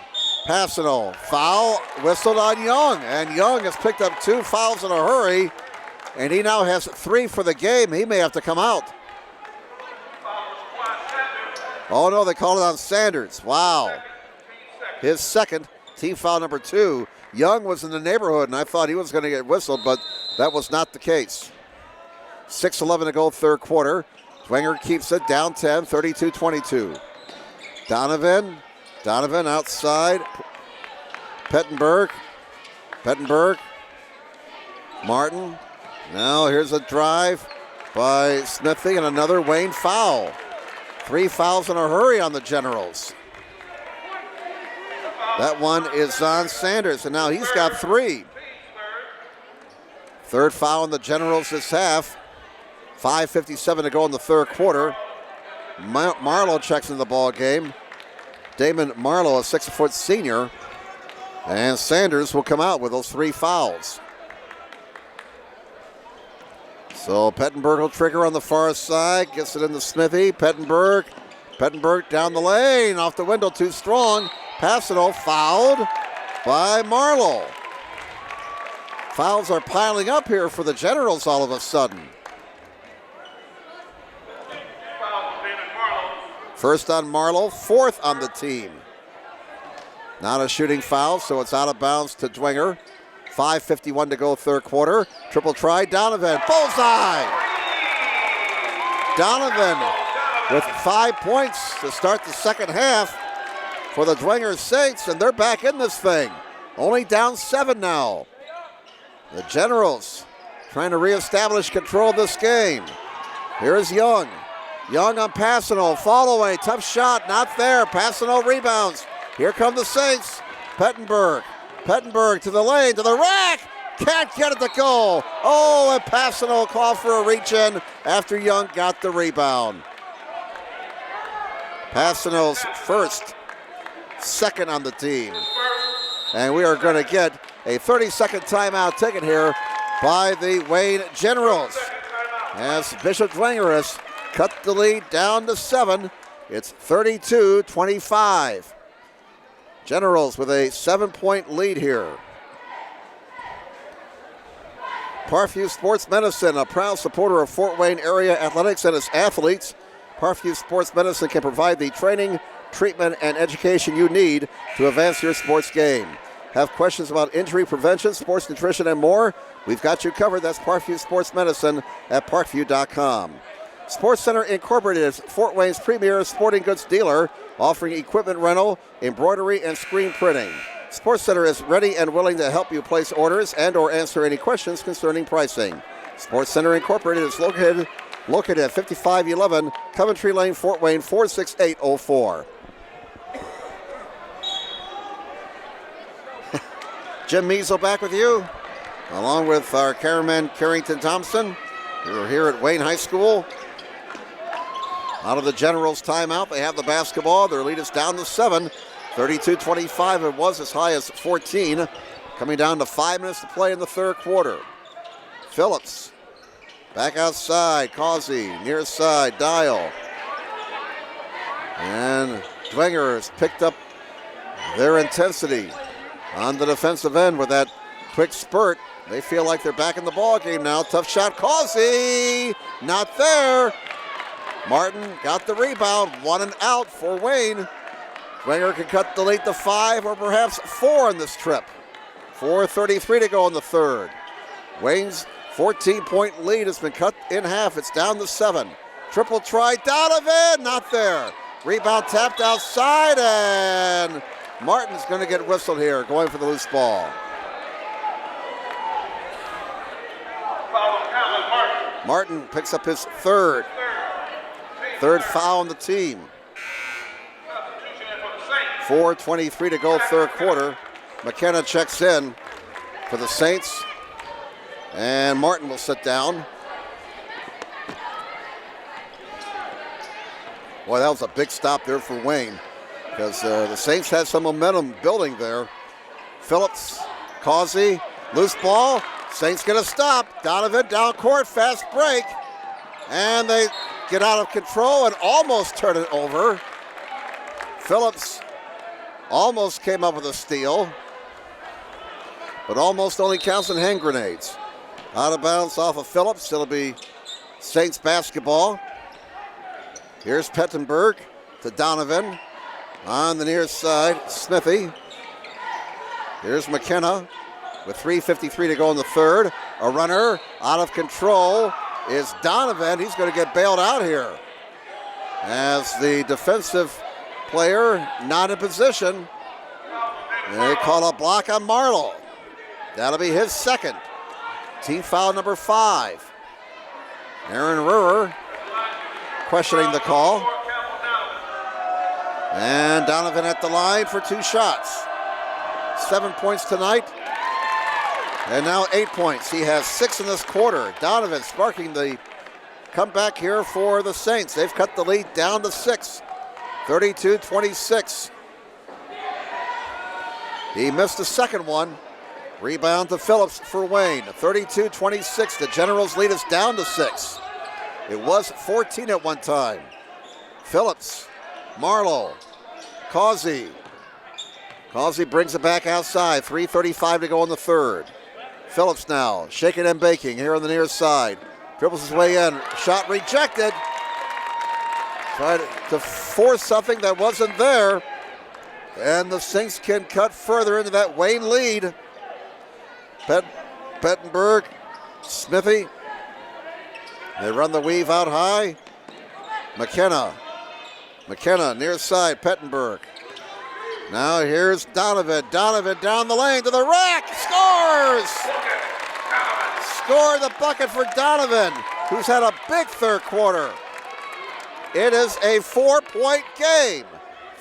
S2: Passano, foul, whistled on Young. And Young has picked up 2 fouls in a hurry. And he now has 3 for the game. He may have to come out. Oh no, they called it on Sanders. Wow. His second, team foul number 2. Young was in the neighborhood, and I thought he was going to get whistled, but that was not the case. 6:11 to go third quarter. Dwenger keeps it down 10, 32-22. Donovan outside. Pettenberg. Martin. Now here's a drive by Smithy and another Wayne foul. 3 fouls in a hurry on the Generals. That one is on Sanders, and now he's got 3. Third foul on the Generals this half. 5:57 to go in the third quarter. Marlowe checks in the ball game. Damon Marlowe, a 6-foot senior. And Sanders will come out with those 3 fouls. So Pettenberg will trigger on the far side, gets it into Smithy. Pettenberg down the lane, off the window, too strong. Passano fouled by Marlowe. Fouls are piling up here for the Generals all of a sudden. First on Marlowe, 4th on the team. Not a shooting foul, so it's out of bounds to Dwenger. 5:51 to go third quarter. Triple try, Donovan, bullseye! Donovan with 5 points to start the second half for the Dwenger Saints, and they're back in this thing. Only down 7 now. The Generals trying to reestablish control of this game. Here's Young. Young on Passano, fall away, tough shot, not there. Passano rebounds. Here come the Saints. Pettenberg Pettenberg to the lane, to the rack. Can't get it to goal. Oh, and Passano called for a reach-in after Young got the rebound. Passano's second on the team. And we are going to get a 30-second timeout taken here by the Wayne Generals. As Bishop Dwenger has cut the lead down to 7. It's 32-25. Generals with a 7-point lead here. Parkview Sports Medicine, a proud supporter of Fort Wayne area athletics and its athletes. Parkview Sports Medicine can provide the training, treatment, and education you need to advance your sports game. Have questions about injury prevention, sports nutrition, and more? We've got you covered. That's Parkview Sports Medicine at parkview.com. Sports Center Incorporated is Fort Wayne's premier sporting goods dealer, offering equipment rental, embroidery, and screen printing. Sports Center is ready and willing to help you place orders and or answer any questions concerning pricing. Sports Center Incorporated is located at 5511 Coventry Lane, Fort Wayne, 46804. Jim Measle back with you, along with our cameraman Carrington Thompson. We're here at Wayne High School. Out of the Generals' timeout, they have the basketball. Their lead is down to 7. 32-25. It was as high as 14. Coming down to 5 minutes to play in the third quarter. Phillips back outside. Causey near side. Dial. And Dwenger has picked up their intensity on the defensive end with that quick spurt. They feel like they're back in the ball game now. Tough shot. Causey not there. Martin got the rebound. 1 and out for Wayne. Dwenger can cut the lead to 5 or perhaps 4 in this trip. 4:33 to go in the third. Wayne's 14-point lead has been cut in half. It's down to 7. Triple try. Donovan not there. Rebound tapped outside, and Martin's going to get whistled here, going for the loose ball. Martin picks up his third foul on the team. 4:23 to go third quarter. McKenna checks in for the Saints, and Martin will sit down. Boy, that was a big stop there for Wayne, because the Saints had some momentum building there. Phillips, Causey, loose ball. Saints gonna stop. Donovan down court, fast break. And they get out of control and almost turn it over. Phillips almost came up with a steal, but almost only counts in hand grenades. Out of bounds off of Phillips. It'll be Saints basketball. Here's Pettenberg to Donovan. On the near side, Smithy. Here's McKenna with 3:53 to go in the third. A runner out of control is Donovan. He's going to get bailed out here as the defensive player not in position. And they call a block on Marlowe. That'll be his second. Team foul number 5. Aaron Ruhr questioning the call. And Donovan at the line for 2 shots. 7 points tonight. And now 8 points. He has 6 in this quarter. Donovan sparking the comeback here for the Saints. They've cut the lead down to 6. 32-26. He missed the second one. Rebound to Phillips for Wayne. 32-26. The Generals' lead is down to 6. It was 14 at one time. Phillips, Marlowe, Causey. Causey brings it back outside. 3:35 to go in the third. Phillips now shaking and baking here on the near side. Dribbles his way in. Shot rejected. Tried to force something that wasn't there. And the Saints can cut further into that Wayne lead. Pettenberg, Smithy. They run the weave out high. McKenna near side, Pettenberg. Now here's Donovan. Donovan down the lane to the rack. Scores! Score the bucket for Donovan, who's had a big third quarter. It is a 4-point game.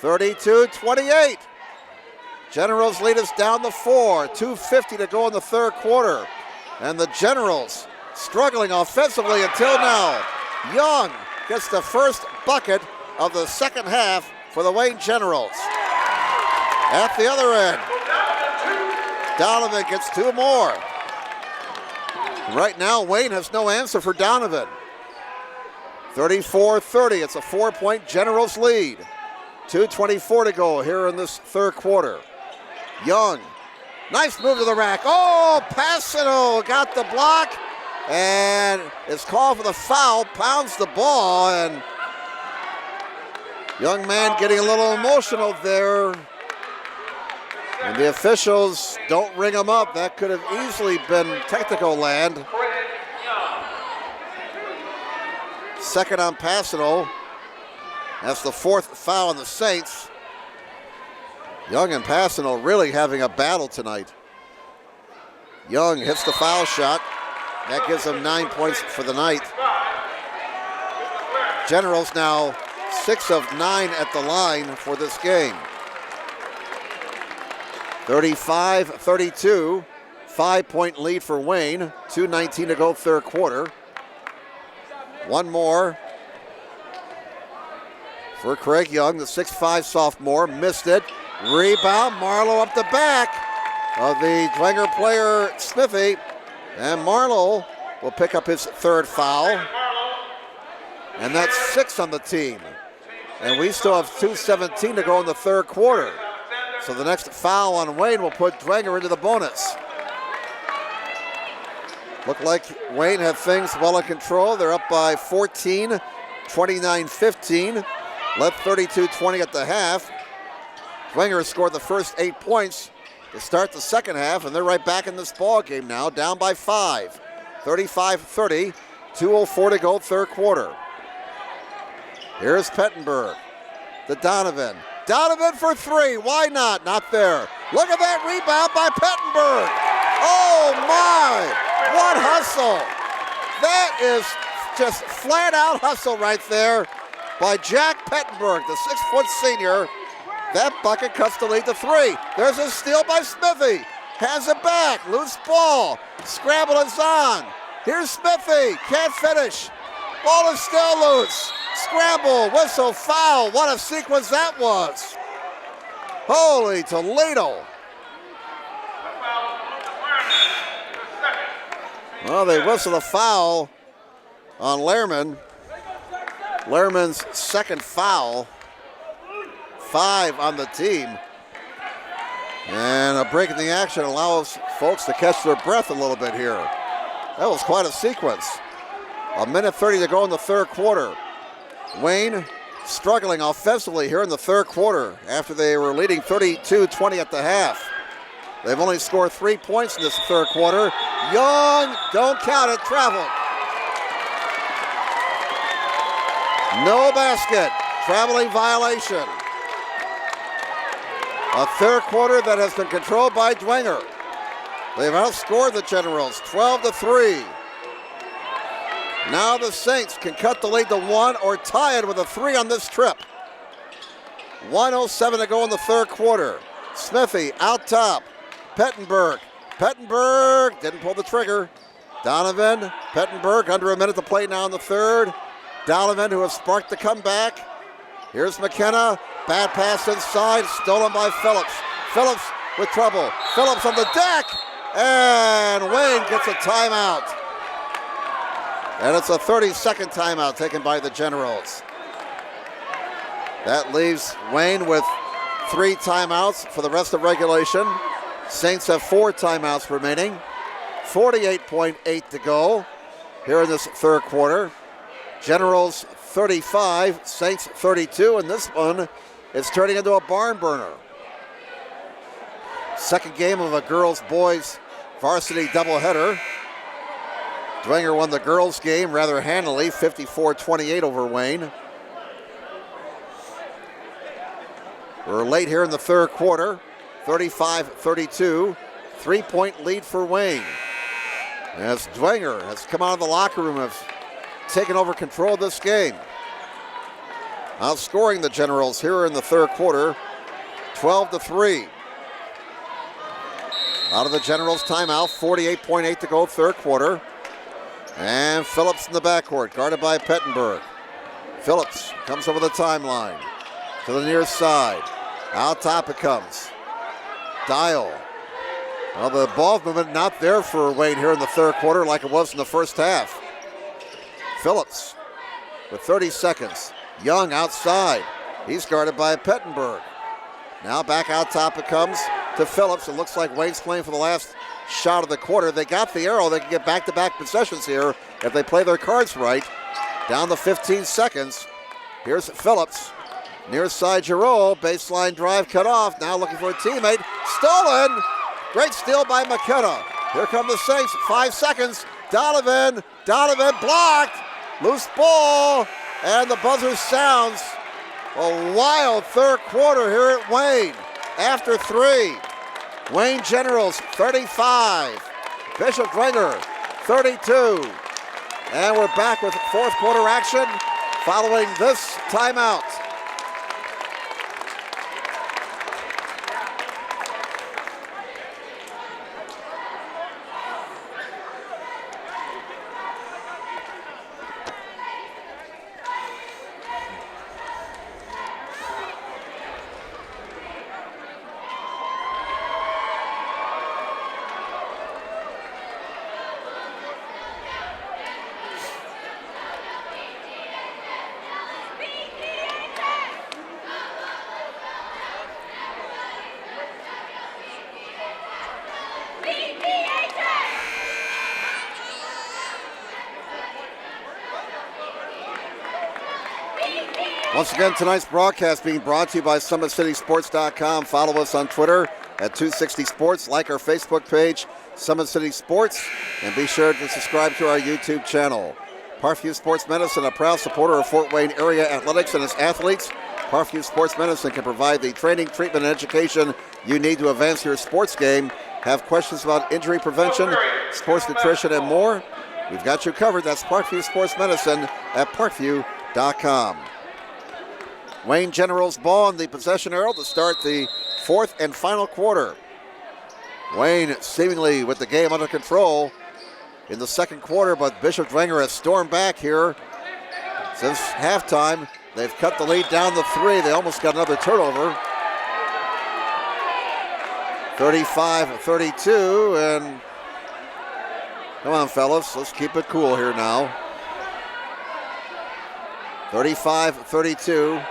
S2: 32-28. Generals lead us down the 4. 2:50 to go in the third quarter. And the Generals struggling offensively until now. Young gets the first bucket of the second half for the Wayne Generals. At the other end, Donovan gets 2 more. Right now, Wayne has no answer for Donovan. 34-30, it's a 4-point Generals lead. 2:24 to go here in this third quarter. Young, nice move to the rack. Oh, Passano got the block and is called for the foul, pounds the ball, and young man getting a little emotional there. And the officials don't ring him up. That could have easily been technical land. Second on Passano. That's the 4th foul on the Saints. Young and Passano really having a battle tonight. Young hits the foul shot. That gives him 9 points for the night. Generals now 6 of 9 at the line for this game. 35-32, 5-point lead for Wayne. 2:19 to go third quarter. One more for Craig Young, the 6'5 sophomore, missed it. Rebound, Marlowe up the back of the Dwenger player, Smithy. And Marlowe will pick up his 3rd foul. And that's 6 on the team. And we still have 2:17 to go in the third quarter. So the next foul on Wayne will put Dwenger into the bonus. Looked like Wayne had things well in control. They're up by 14, 29-15. Led 32-20 at the half. Dwenger scored the first 8 points to start the second half, and they're right back in this ball game now, down by 5. 35-30, 2:04 to go third quarter. Here's Pettenberg to Donovan. Donovan for 3, why not? Not there. Look at that rebound by Pettenberg. Oh my, what hustle. That is just flat out hustle right there by Jack Pettenberg, the 6-foot senior. That bucket cuts the lead to 3. There's a steal by Smithy. Has it back, loose ball. Scramble is on. Here's Smithy, can't finish. Ball is still loose. Scramble, whistle, foul. What a sequence that was. Holy Toledo. Well, they whistle a foul on Lehrman. Lehrman's second foul. 5 on the team. And a break in the action allows folks to catch their breath a little bit here. That was quite a sequence. 1:30 to go in the third quarter. Wayne struggling offensively here in the third quarter after they were leading 32-20 at the half. They've only scored 3 points in this third quarter. Young, don't count it, traveled. No basket, traveling violation. A third quarter that has been controlled by Dwenger. They've outscored the Generals 12-3. Now the Saints can cut the lead to 1 or tie it with a 3 on this trip. 1:07 to go in the third quarter. Smithy out top. Pettenberg. Pettenberg didn't pull the trigger. Donovan, Pettenberg under a minute to play now in the third. Donovan, who has sparked the comeback. Here's McKenna. Bad pass inside, stolen by Phillips. Phillips with trouble. Phillips on the deck. And Wayne gets a timeout. And it's a 30-second timeout taken by the Generals. That leaves Wayne with 3 timeouts for the rest of regulation. Saints have 4 timeouts remaining. 48.8 to go here in this third quarter. Generals 35, Saints 32, and this one is turning into a barn burner. Second game of a girls-boys varsity doubleheader. Dwenger won the girls' game rather handily, 54-28 over Wayne. We're late here in the third quarter, 35-32, 3-point lead for Wayne. As Dwenger has come out of the locker room, has taken over control of this game. Outscoring the Generals here in the third quarter, 12-3. Out of the Generals timeout, 48.8 to go, third quarter. And Phillips in the backcourt, guarded by Pettenberg. Phillips comes over the timeline to the near side. Out top it comes. Dial. Well, the ball movement not there for Wayne here in the third quarter like it was in the first half. Phillips with 30 seconds. Young outside. He's guarded by Pettenberg. Now back out top it comes to Phillips. It looks like Wayne's playing for the last shot of the quarter. They got the arrow. They can get back-to-back possessions here if they play their cards right. Down to 15 seconds. Here's Phillips. Near side Giroux. Baseline drive cut off. Now looking for a teammate. Stolen. Great steal by McKenna. Here come the Saints. 5 seconds. Donovan blocked. Loose ball. And the buzzer sounds. A wild third quarter here at Wayne. After 3. Wayne Generals 35. Bishop Dwenger 32. And we're back with fourth quarter action following this timeout. Once again, tonight's broadcast being brought to you by SummitCitySports.com. Follow us on Twitter at 260 Sports. Like our Facebook page, Summit City Sports. And be sure to subscribe to our YouTube channel. Parkview Sports Medicine, a proud supporter of Fort Wayne area athletics and its athletes. Parkview Sports Medicine can provide the training, treatment, and education you need to advance your sports game. Have questions about injury prevention, sports nutrition, and more? We've got you covered. That's Parkview Sports Medicine at parkview.com. Wayne Generals ball on the possession arrow to start the fourth and final quarter. Wayne seemingly with the game under control in the second quarter, but Bishop Dwenger has stormed back here since halftime. They've cut the lead down to 3. They almost got another turnover. 35-32, and come on, fellas, let's keep it cool here now. 35-32.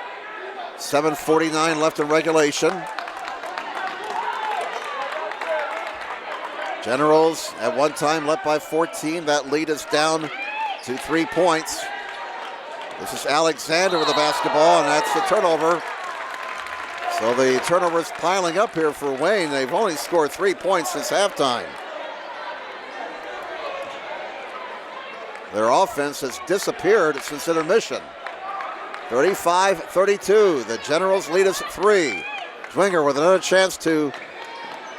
S2: 7:49 left in regulation. Generals at one time led by 14. That lead is down to 3 points. This is Alexander with the basketball, and that's the turnover. So the turnover is piling up here for Wayne. They've only scored 3 points since halftime. Their offense has disappeared since intermission. 35-32. The Generals lead us at 3. Dwenger with another chance to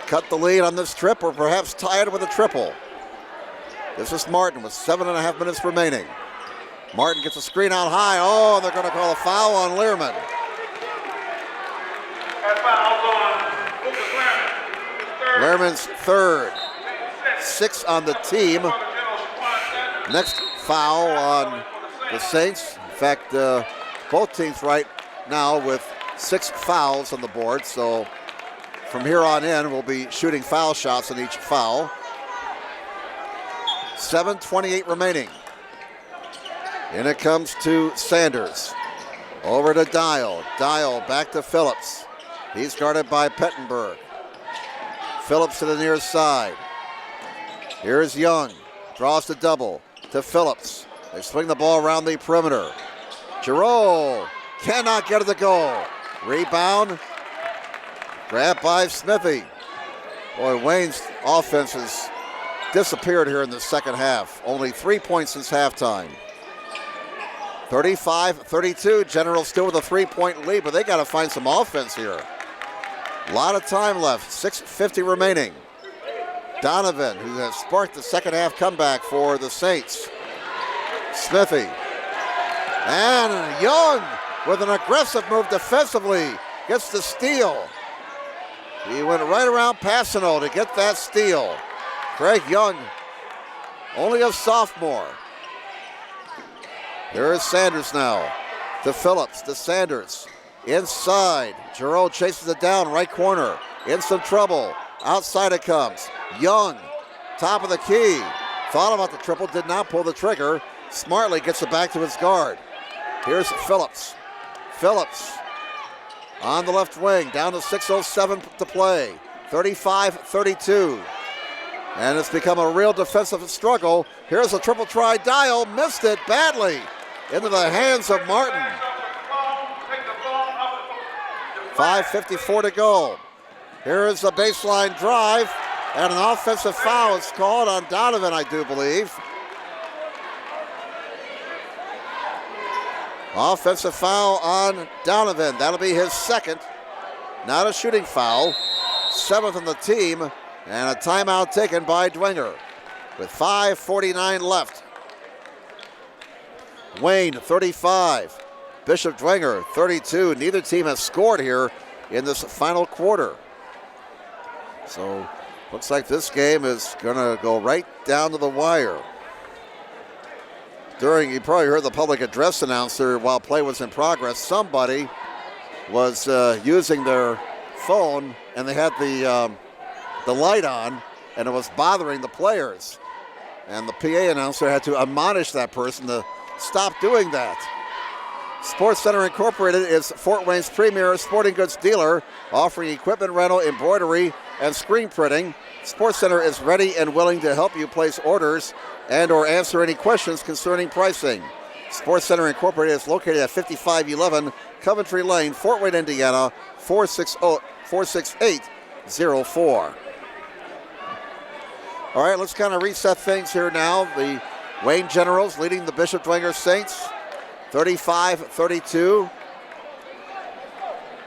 S2: cut the lead on this trip or perhaps tie it with a triple. This is Martin with 7.5 minutes remaining. Martin gets a screen out high. Oh, and they're going to call a foul on Learman. Learman's third. 6 on the team. Next foul on the Saints. In fact, both teams right now with 6 fouls on the board. So from here on in, we'll be shooting foul shots on each foul. 7:28 remaining. In it comes to Sanders. Over to Dial. Dial back to Phillips. He's guarded by Pettenberg. Phillips to the near side. Here's Young. Draws the double to Phillips. They swing the ball around the perimeter. Giroux cannot get it to go. Rebound. Grabbed by Smithy. Boy, Wayne's offense has disappeared here in the second half. Only 3 points since halftime. 35-32. Generals still with a 3-point lead, but they got to find some offense here. A lot of time left. 6:50 remaining. Donovan, who has sparked the second half comeback for the Saints. Smithy. And Young with an aggressive move defensively gets the steal. He went right around Passano to get that steal. Craig Young, only a sophomore. There is Sanders now. To Phillips, to Sanders. Inside. Giroux chases it down, right corner. In some trouble. Outside it comes. Young, top of the key. Thought about the triple, did not pull the trigger. Smartly gets it back to his guard. Here's Phillips. Phillips on the left wing, down to 6:07 to play. 35-32. And it's become a real defensive struggle. Here's a triple try. Dial missed it badly into the hands of Martin. 5:54 to go. Here is the baseline drive, and an offensive foul is called on Donovan, I do believe. Offensive foul on Donovan. That'll be his second. Not a shooting foul. 7th on the team, and a timeout taken by Dwenger with 5:49 left. Wayne, 35. Bishop Dwenger, 32. Neither team has scored here in this final quarter. So looks like this game is going to go right down to the wire. You probably heard the public address announcer while play was in progress. Somebody was using their phone, and they had the light on, and it was bothering the players. And the PA announcer had to admonish that person to stop doing that. Sports Center Incorporated is Fort Wayne's premier sporting goods dealer, offering equipment rental, embroidery, and screen printing. Sports Center is ready and willing to help you place orders and or answer any questions concerning pricing. Sports Center Incorporated is located at 5511 Coventry Lane, Fort Wayne, Indiana, 46804. All right, let's kind of reset things here now. The Wayne Generals leading the Bishop Dwenger Saints, 35-32.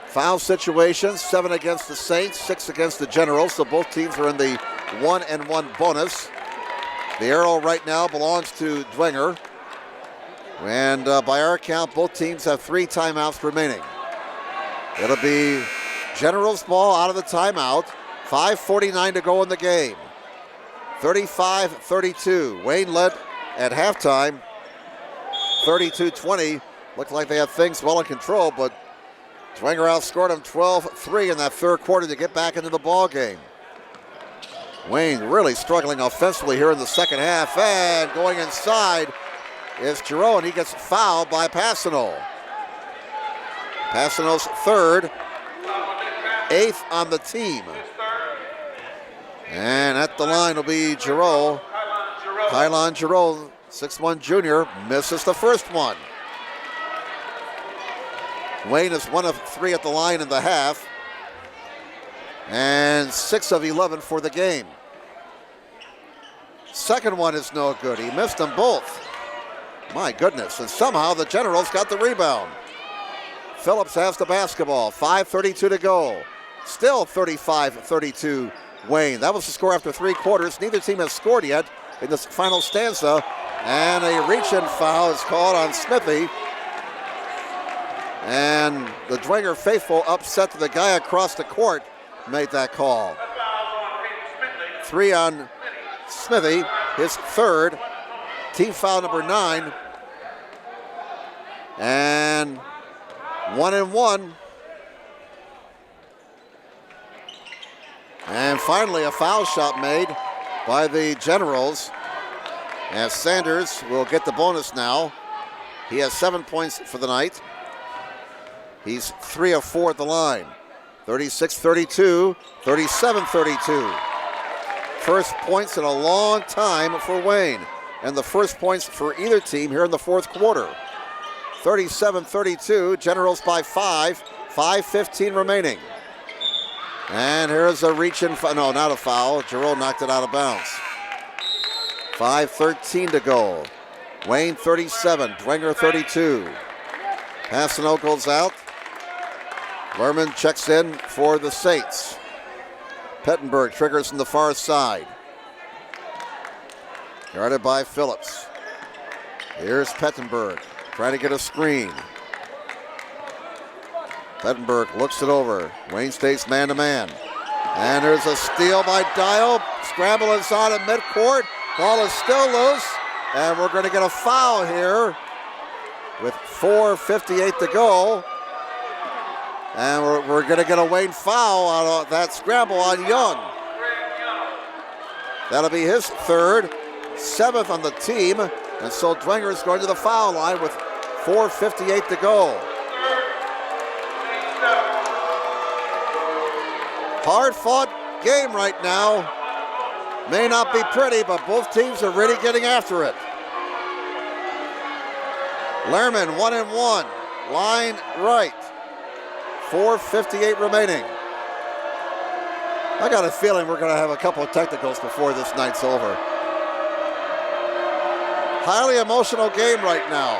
S2: Foul situations, 7 against the Saints, 6 against the Generals, so both teams are in the 1-1 bonus. The arrow right now belongs to Dwenger. And by our count, both teams have 3 timeouts remaining. It'll be Generals ball out of the timeout. 5:49 to go in the game. 35-32. Wayne led at halftime. 32-20. Looked like they had things well in control, but Dwenger outscored them 12-3 in that third quarter to get back into the ball game. Wayne really struggling offensively here in the second half, and going inside is Giroux, and he gets fouled by Passano. Passano's third, 8th on the team. And at the line will be Giroux. Kylon Giroux, 6'1" junior, misses the first one. Wayne is 1 of 3 at the line in the half, and 6 of 11 for the game. Second one is no good. He missed them both. My goodness, and somehow the Generals got the rebound. Phillips has the basketball, 5:32 to go. Still 35-32 Wayne. That was the score after 3 quarters. Neither team has scored yet in this final stanza, and a reach-in foul is called on Smithy. And the Dwenger faithful, upset to the guy across the court, made that call. 3 on Smithy, his third. Team foul number 9. And 1-1. And finally a foul shot made by the Generals, as Sanders will get the bonus now. He has 7 points for the night. He's 3 of 4 at the line. 36-32, 37-32. First points in a long time for Wayne, and the first points for either team here in the fourth quarter. 37-32, Generals by 5, 5:15 remaining. And here's a reach in, no, not a foul. Giroux knocked it out of bounds. 5:13 to go. Wayne 37, Dwenger 32. Passano goes out. Lerman checks in for the Saints. Pettenberg triggers from the far side. Guarded by Phillips. Here's Pettenberg trying to get a screen. Pettenberg looks it over. Wayne stays man-to-man. And there's a steal by Dial. Scramble is on at midcourt. Ball is still loose. And we're going to get a foul here with 4:58 to go. And we're going to get a Wayne foul on that scramble on Young. That'll be his third, 7th on the team. And so Dwenger is going to the foul line with 4:58 to go. Hard-fought game right now. May not be pretty, but both teams are really getting after it. Lehrman 1-1, line right. 4:58 remaining. I got a feeling we're going to have a couple of technicals before this night's over. Highly emotional game right now.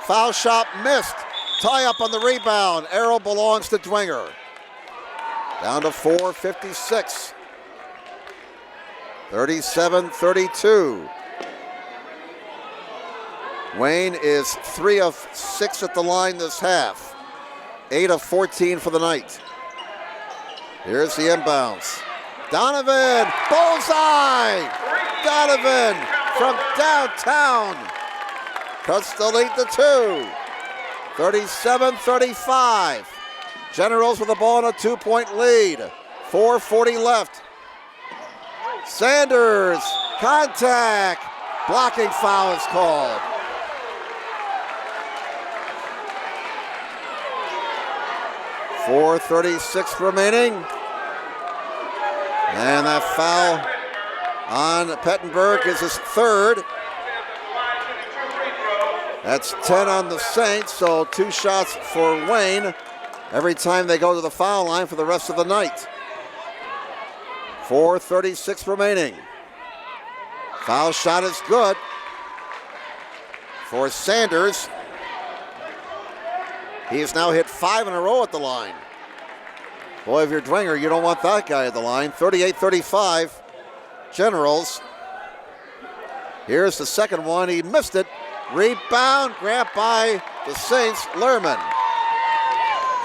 S2: Foul shot missed. Tie up on the rebound. Arrow belongs to Dwenger. Down to 4:56. 37-32. Wayne is 3 of 6 at the line this half. 8 of 14 for the night. Here's the inbounds. Donovan, bullseye! Donovan from downtown cuts the lead to 2. 37-35. Generals with the ball in a 2-point lead. 4:40 left. Sanders, contact. Blocking foul is called. .436 remaining. And that foul on Pettenberg is his third. That's 10 on the Saints, so 2 shots for Wayne every time they go to the foul line for the rest of the night. 4:36 remaining. Foul shot is good for Sanders. He has now hit 5 in a row at the line. Boy, if you're Dwenger, you don't want that guy at the line. 38-35, Generals. Here's the second one. He missed it. Rebound, grabbed by the Saints, Lehrman.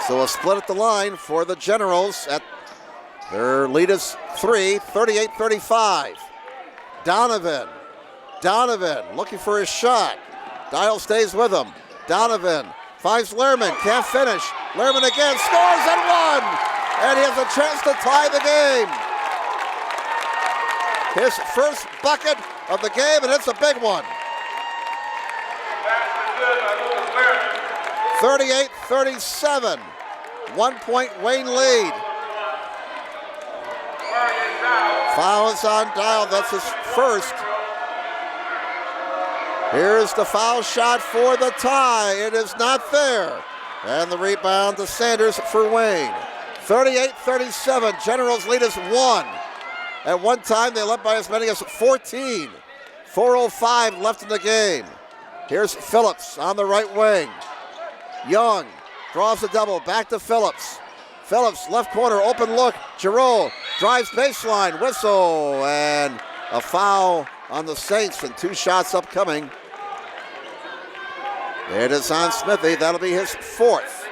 S2: So a split at the line for the Generals. Their lead is 3, 38-35. Donovan looking for his shot. Dial stays with him. Donovan finds Lehrman, can't finish. Lehrman again, scores and 1! And he has a chance to tie the game. His first bucket of the game, and it's a big one. 38-37. 1-point Wayne lead. Foul is on Dial, that's his first. Here's the foul shot for the tie. It is not there. And the rebound to Sanders for Wayne. 38-37, Generals lead is 1. At one time, they led by as many as 14. 4:05 left in the game. Here's Phillips on the right wing. Young draws the double, back to Phillips. Phillips, left corner, open look. Giroux drives baseline, whistle, and a foul on the Saints, and 2 shots upcoming. It is on Smithy, that'll be his 4th.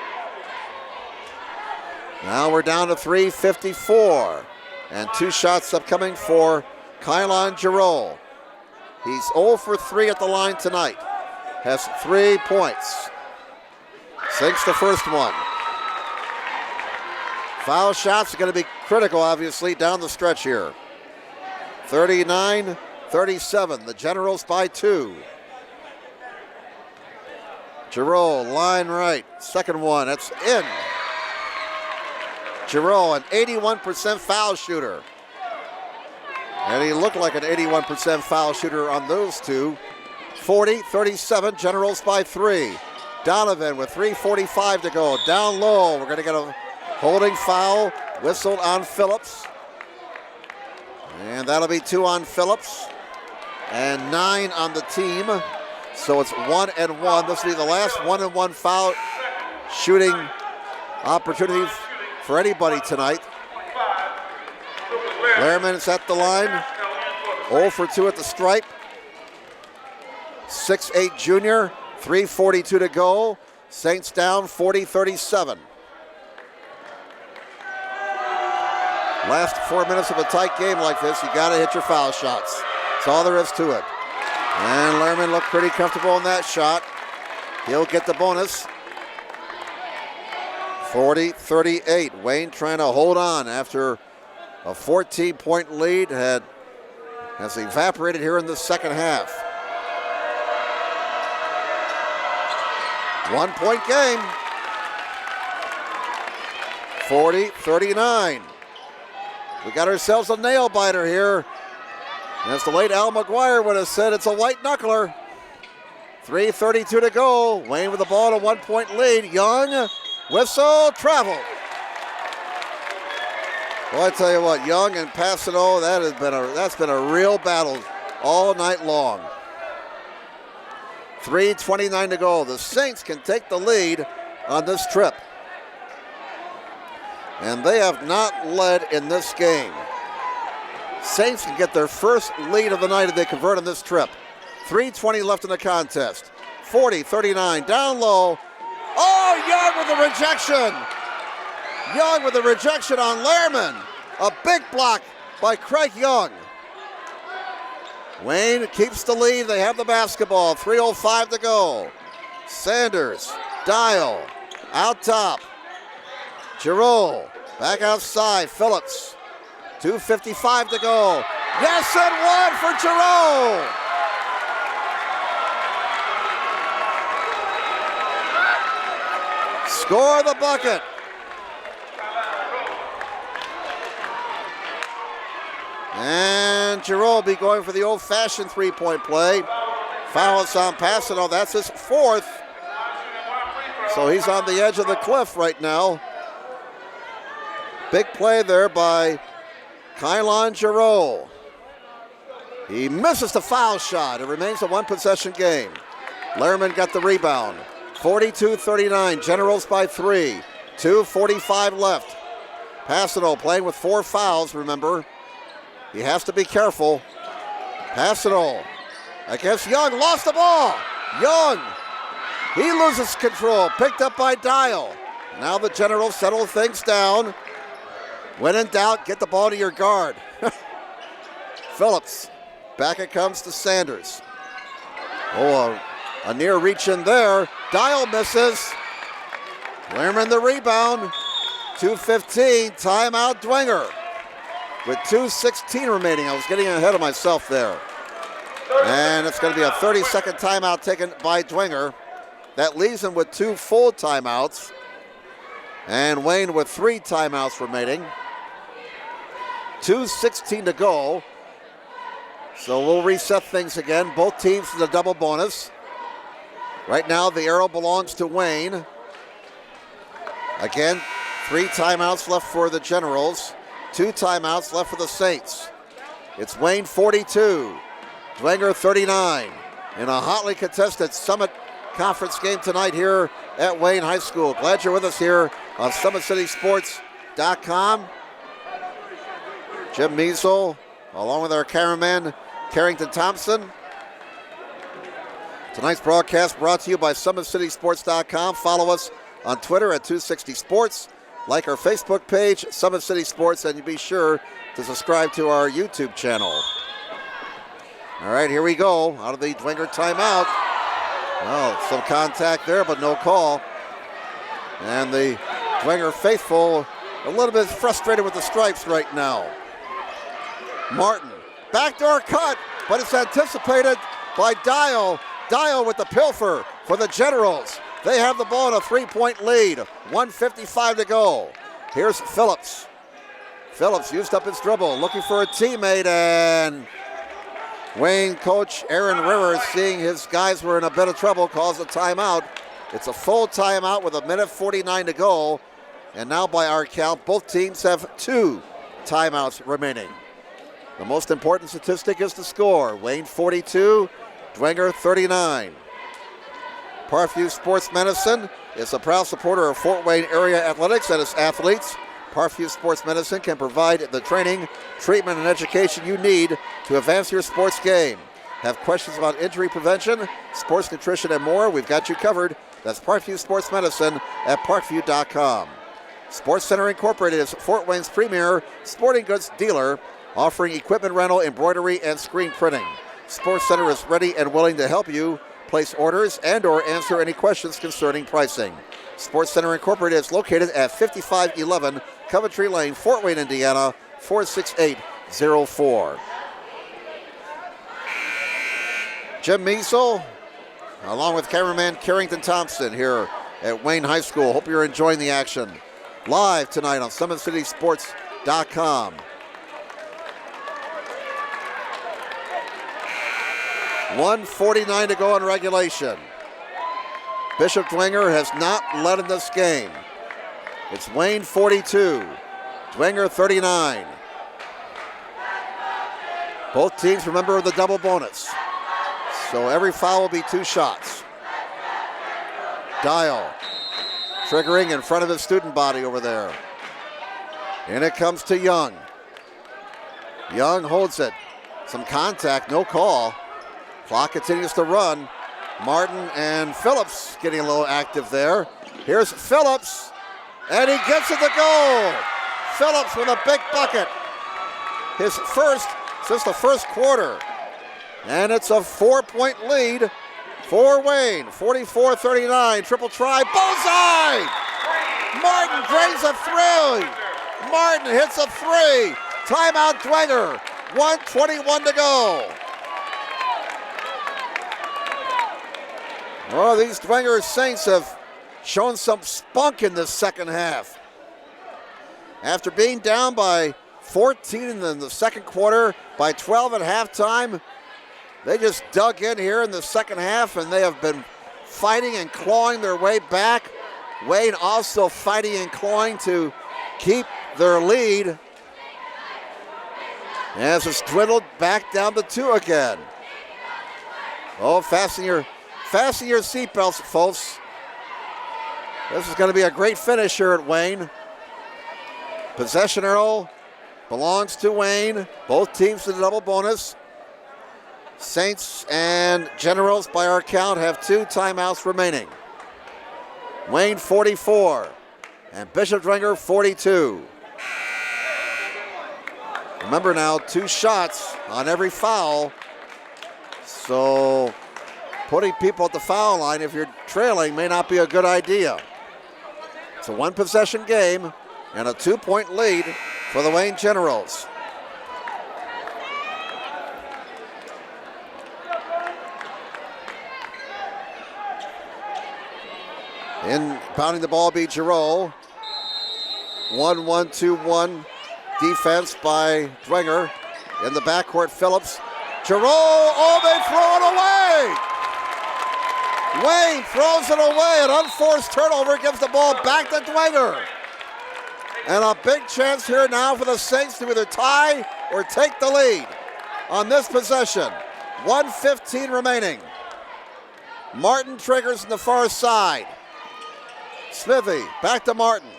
S2: Now we're down to 3:54, and 2 shots upcoming for Kylon Giroux. He's 0 for 3 at the line tonight. Has 3 points. Sinks the first one. Foul shots are going to be critical, obviously, down the stretch here. 39-37, the Generals by 2. Giroux, line right, second one, that's in. Giroux, an 81% foul shooter. And he looked like an 81% foul shooter on those 2. 40-37, Generals by 3. Donovan with 3:45 to go, down low. We're going to get a holding foul, whistled on Phillips. And that'll be 2 on Phillips and 9 on the team. So it's 1-1. This will be the last 1-1 foul shooting opportunity for anybody tonight. Lehrman is at the line. 0 for 2 at the stripe. 6'8" junior, 3:42 to go. Saints down 40-37. Last 4 minutes of a tight game like this, you got to hit your foul shots. That's all there is to it. And Lehrman looked pretty comfortable in that shot. He'll get the bonus. 40-38. Wayne trying to hold on after a 14-point lead has evaporated here in the second half. 1 point game. 40-39. We got ourselves a nail biter here. As the late Al McGuire would have said, it's a white knuckler. 3:32 to go. Wayne with the ball, a 1 point lead. Young, whistle, travel. Well, I tell you what, Young and Passano, that's been a real battle all night long. 3:29 to go. The Saints can take the lead on this trip. And they have not led in this game. Saints can get their first lead of the night if they convert on this trip. 3:20 left in the contest. 40-39, down low. Oh, Young with the rejection. Young with the rejection on Lehrman. A big block by Craig Young. Wayne keeps the lead. They have the basketball. 3:05 to go. Sanders, Dial, out top. Giroux, back outside. Phillips. 2:55 to go. Yes, and one for Giroux. Score the bucket. And Giroux will be going for the old-fashioned three-point play. Foul on Passano. That's his fourth. So he's on the edge of the cliff right now. Big play there by Kylon Giroux. He misses the foul shot. It remains a one-possession game. Lehrman got the rebound. 42-39. Generals by 3. 2:45 left. Passano playing with 4 fouls, remember. He has to be careful. Passano against Young. Lost the ball. Young. He loses control. Picked up by Dial. Now the Generals settle things down. When in doubt, get the ball to your guard. Phillips. Back it comes to Sanders. Oh, a near reach in there. Dial misses. Lehrman the rebound. 2:15. Timeout Dwenger. With 2:16 remaining. I was getting ahead of myself there. And it's going to be a 30-second timeout taken by Dwenger. That leaves him with 2 full timeouts. And Wayne with 3 timeouts remaining. 2:16 to go. So we'll reset things again. Both teams in the double bonus. Right now the arrow belongs to Wayne. Again, 3 timeouts left for the Generals. 2 timeouts left for the Saints. It's Wayne 42, Dwenger 39 in a hotly contested Summit Conference game tonight here at Wayne High School. Glad you're with us here on SummitCitySports.com. Jim Measle, along with our cameraman, Carrington Thompson. Tonight's broadcast brought to you by SummitCitySports.com. Follow us on Twitter at 260sports. Like our Facebook page, Summit City Sports, and you be sure to subscribe to our YouTube channel. All right, here we go. Out of the Dwenger timeout. Well, some contact there, but no call. And the Dwenger faithful a little bit frustrated with the stripes right now. Martin, backdoor cut, but it's anticipated by Dial. Dial with the pilfer for the Generals. They have the ball in a 3-point lead. 1:55 to go. Here's Phillips. Phillips used up his dribble, looking for a teammate, and Wayne coach Aaron Rivers, seeing his guys were in a bit of trouble, calls a timeout. It's a full timeout with 1:49 to go. And now by our count, both teams have 2 timeouts remaining. The most important statistic is the score. Wayne 42, Dwenger 39. Parkview Sports Medicine is a proud supporter of Fort Wayne area athletics and its athletes. Parkview Sports Medicine can provide the training, treatment, and education you need to advance your sports game. Have questions about injury prevention, sports nutrition, and more? We've got you covered. That's Parkview Sports Medicine at parkview.com. Sports Center Incorporated is Fort Wayne's premier sporting goods dealer, offering equipment rental, embroidery, and screen printing. Sports Center is ready and willing to help you place orders and or answer any questions concerning pricing. Sports Center Incorporated is located at 5511 Coventry Lane, Fort Wayne, Indiana, 46804. Jim Measle, along with cameraman Carrington Thompson here at Wayne High School. Hope you're enjoying the action. Live tonight on SummitCitySports.com. 1:49 to go in regulation. Bishop Dwenger has not led in this game. It's Wayne 42, Dwenger 39. Both teams remember the double bonus, so every foul will be 2 shots. Dial triggering in front of his student body over there. And it comes to Young. Young holds it. Some contact, no call. Clock continues to run. Martin and Phillips getting a little active there. Here's Phillips, and he gets it to go. Phillips with a big bucket. His first since the first quarter. And it's a 4-point lead for Wayne. 44-39, triple try, bullseye! Martin drains a 3. Martin hits a 3. Timeout Dwenger, 1:21 to go. Oh, these Dwenger Saints have shown some spunk in this second half. After being down by 14 in the second quarter, by 12 at halftime, they just dug in here in the second half, and they have been fighting and clawing their way back. Wayne also fighting and clawing to keep their lead, as it's dwindled back down to 2 again. Oh, fasten your seatbelts, folks. This is going to be a great finish here at Wayne. Possession arrow belongs to Wayne. Both teams to the double bonus. Saints and Generals, by our count, have 2 timeouts remaining. Wayne 44 and Bishop Dwenger 42. Remember now, 2 shots on every foul. So putting people at the foul line if you're trailing may not be a good idea. It's a 1-possession game and a 2-point lead for the Wayne Generals. Inbounding the ball be Giroux. 1-1-2-1 defense by Dwenger. In the backcourt, Phillips. Giroux, oh, they throw it away! Wayne throws it away. An unforced turnover gives the ball back to Dwenger. And a big chance here now for the Saints to either tie or take the lead on this possession. 1:15 remaining. Martin triggers in the far side. Smithy back to Martin.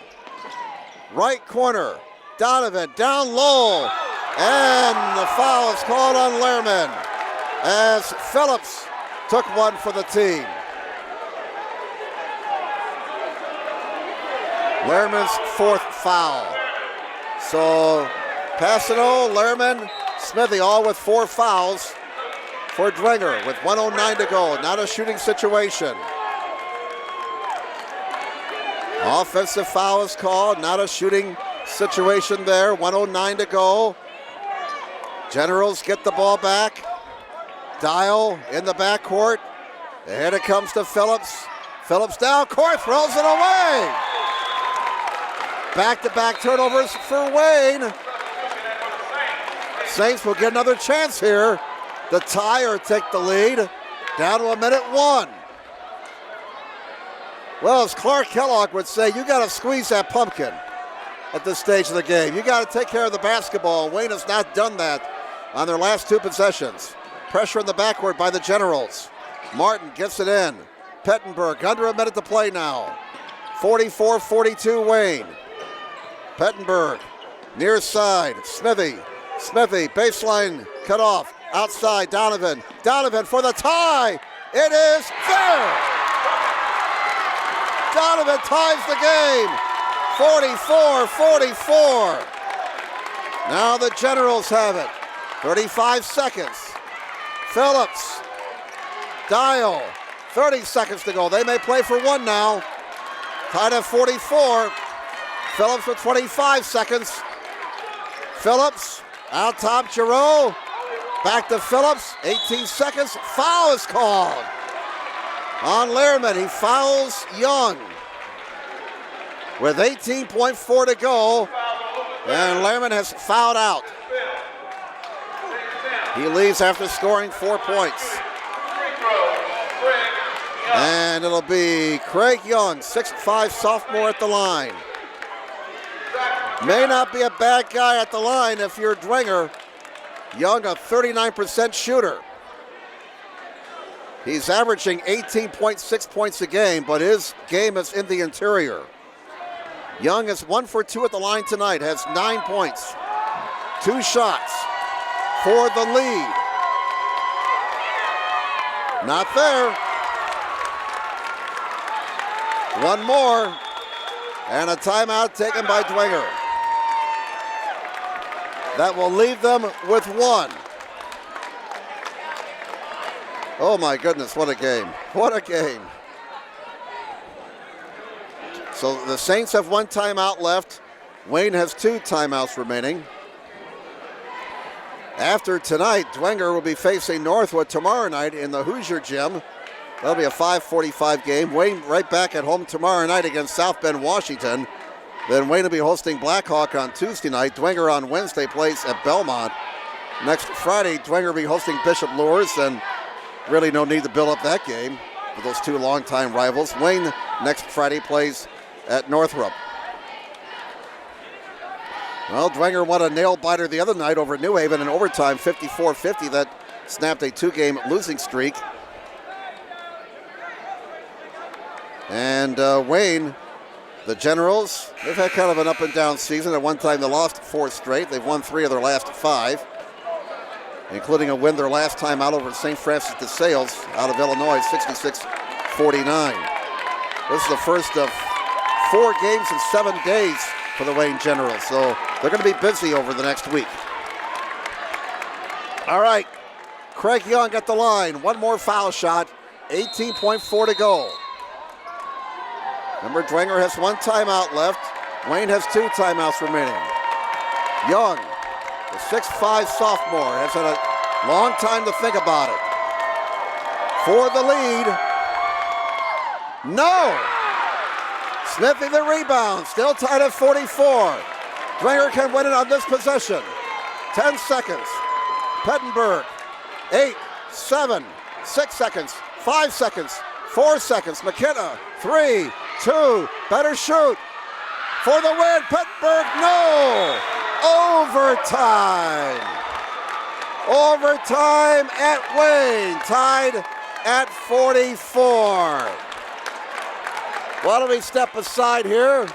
S2: Right corner. Donovan down low. And the foul is called on Lehrman as Phillips took one for the team. Lehrman's 4th foul. So Passano, Lehrman, Smithy all with 4 fouls for Dwenger with 1:09 to go. Not a shooting situation. Offensive foul is called. Not a shooting situation there. 1:09 to go. Generals get the ball back. Dial in the backcourt. And it comes to Phillips. Phillips down court, throws it away. Back-to-back turnovers for Wayne. Saints will get another chance here to tie or take the lead. Down to 1:01. Well, as Clark Kellogg would say, you got to squeeze that pumpkin at this stage of the game. You got to take care of the basketball. Wayne has not done that on their last 2 possessions. Pressure in the backcourt by the Generals. Martin gets it in. Pettenberg, under a minute to play now. 44-42 Wayne. Pettenberg, near side, Smithy, baseline cut off, outside, Donovan for the tie, it is there! Donovan ties the game, 44-44. Now the Generals have it. 35 seconds. Phillips. Dial. 30 seconds to go. They may play for one now. Tied at 44. Phillips with 25 seconds. Phillips out top, Giroux. Back to Phillips. 18 seconds. Foul is called on Lehrman. He fouls Young with 18.4 to go. And Lehrman has fouled out. He leaves after scoring 4 points. And it'll be Craig Young, 6'5" sophomore at the line. May not be a bad guy at the line if you're Dwenger. Young, a 39% shooter. He's averaging 18.6 points a game, but his game is in the interior. Young is 1 for 2 at the line tonight, has 9 points, 2 shots for the lead. Not there. One more, and a timeout taken by Dwenger. That will leave them with 1. Oh my goodness, what a game. What a game. So the Saints have 1 timeout left. Wayne has 2 timeouts remaining. After tonight, Dwenger will be facing Northwood tomorrow night in the Hoosier Gym. That'll be a 5:45 game. Wayne right back at home tomorrow night against South Bend, Washington. Then Wayne will be hosting Blackhawk on Tuesday night. Dwenger on Wednesday plays at Belmont. Next Friday, Dwenger will be hosting Bishop Lures, and really no need to build up that game for those 2 longtime rivals. Wayne next Friday plays at Northrop. Well, Dwenger won a nail-biter the other night over New Haven in overtime, 54-50. That snapped a 2-game losing streak. And Wayne, the Generals, they've had kind of an up-and-down season. At one time, they lost 4 straight. They've won 3 of their last 5, including a win their last time out over St. Francis de Sales out of Illinois, 66-49. This is the first of 4 games in 7 days for the Wayne Generals, so they're going to be busy over the next week. All right, Craig Young at the line. 1 more foul shot, 18.4 to go. Remember, Dwenger has 1 timeout left. Wayne has 2 timeouts remaining. Young, the 6'5" sophomore, has had a long time to think about it. For the lead. No! Smithy the rebound, still tied at 44. Dwenger can win it on this possession. 10 seconds. Pettenberg, 8, 7, 6 seconds, 5 seconds, 4 seconds. McKenna, 3, 2, better shoot. For the win, Pettenberg, no! Overtime. Overtime at Wayne, tied at 44. Why don't we step aside here?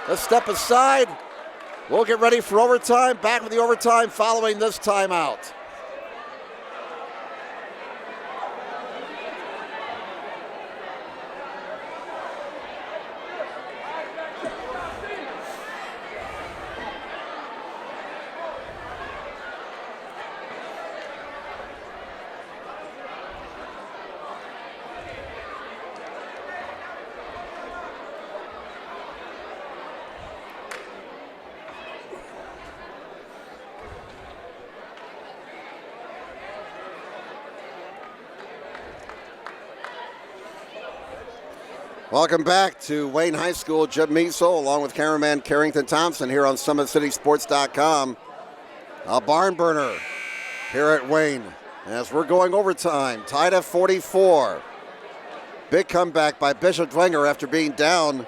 S2: Let's step aside. We'll get ready for overtime. Back with the overtime following this timeout. Welcome back to Wayne High School. Jim Meisel along with cameraman Carrington Thompson here on SummitCitySports.com. A barn burner here at Wayne as we're going overtime, tied at 44. Big comeback by Bishop Dwenger after being down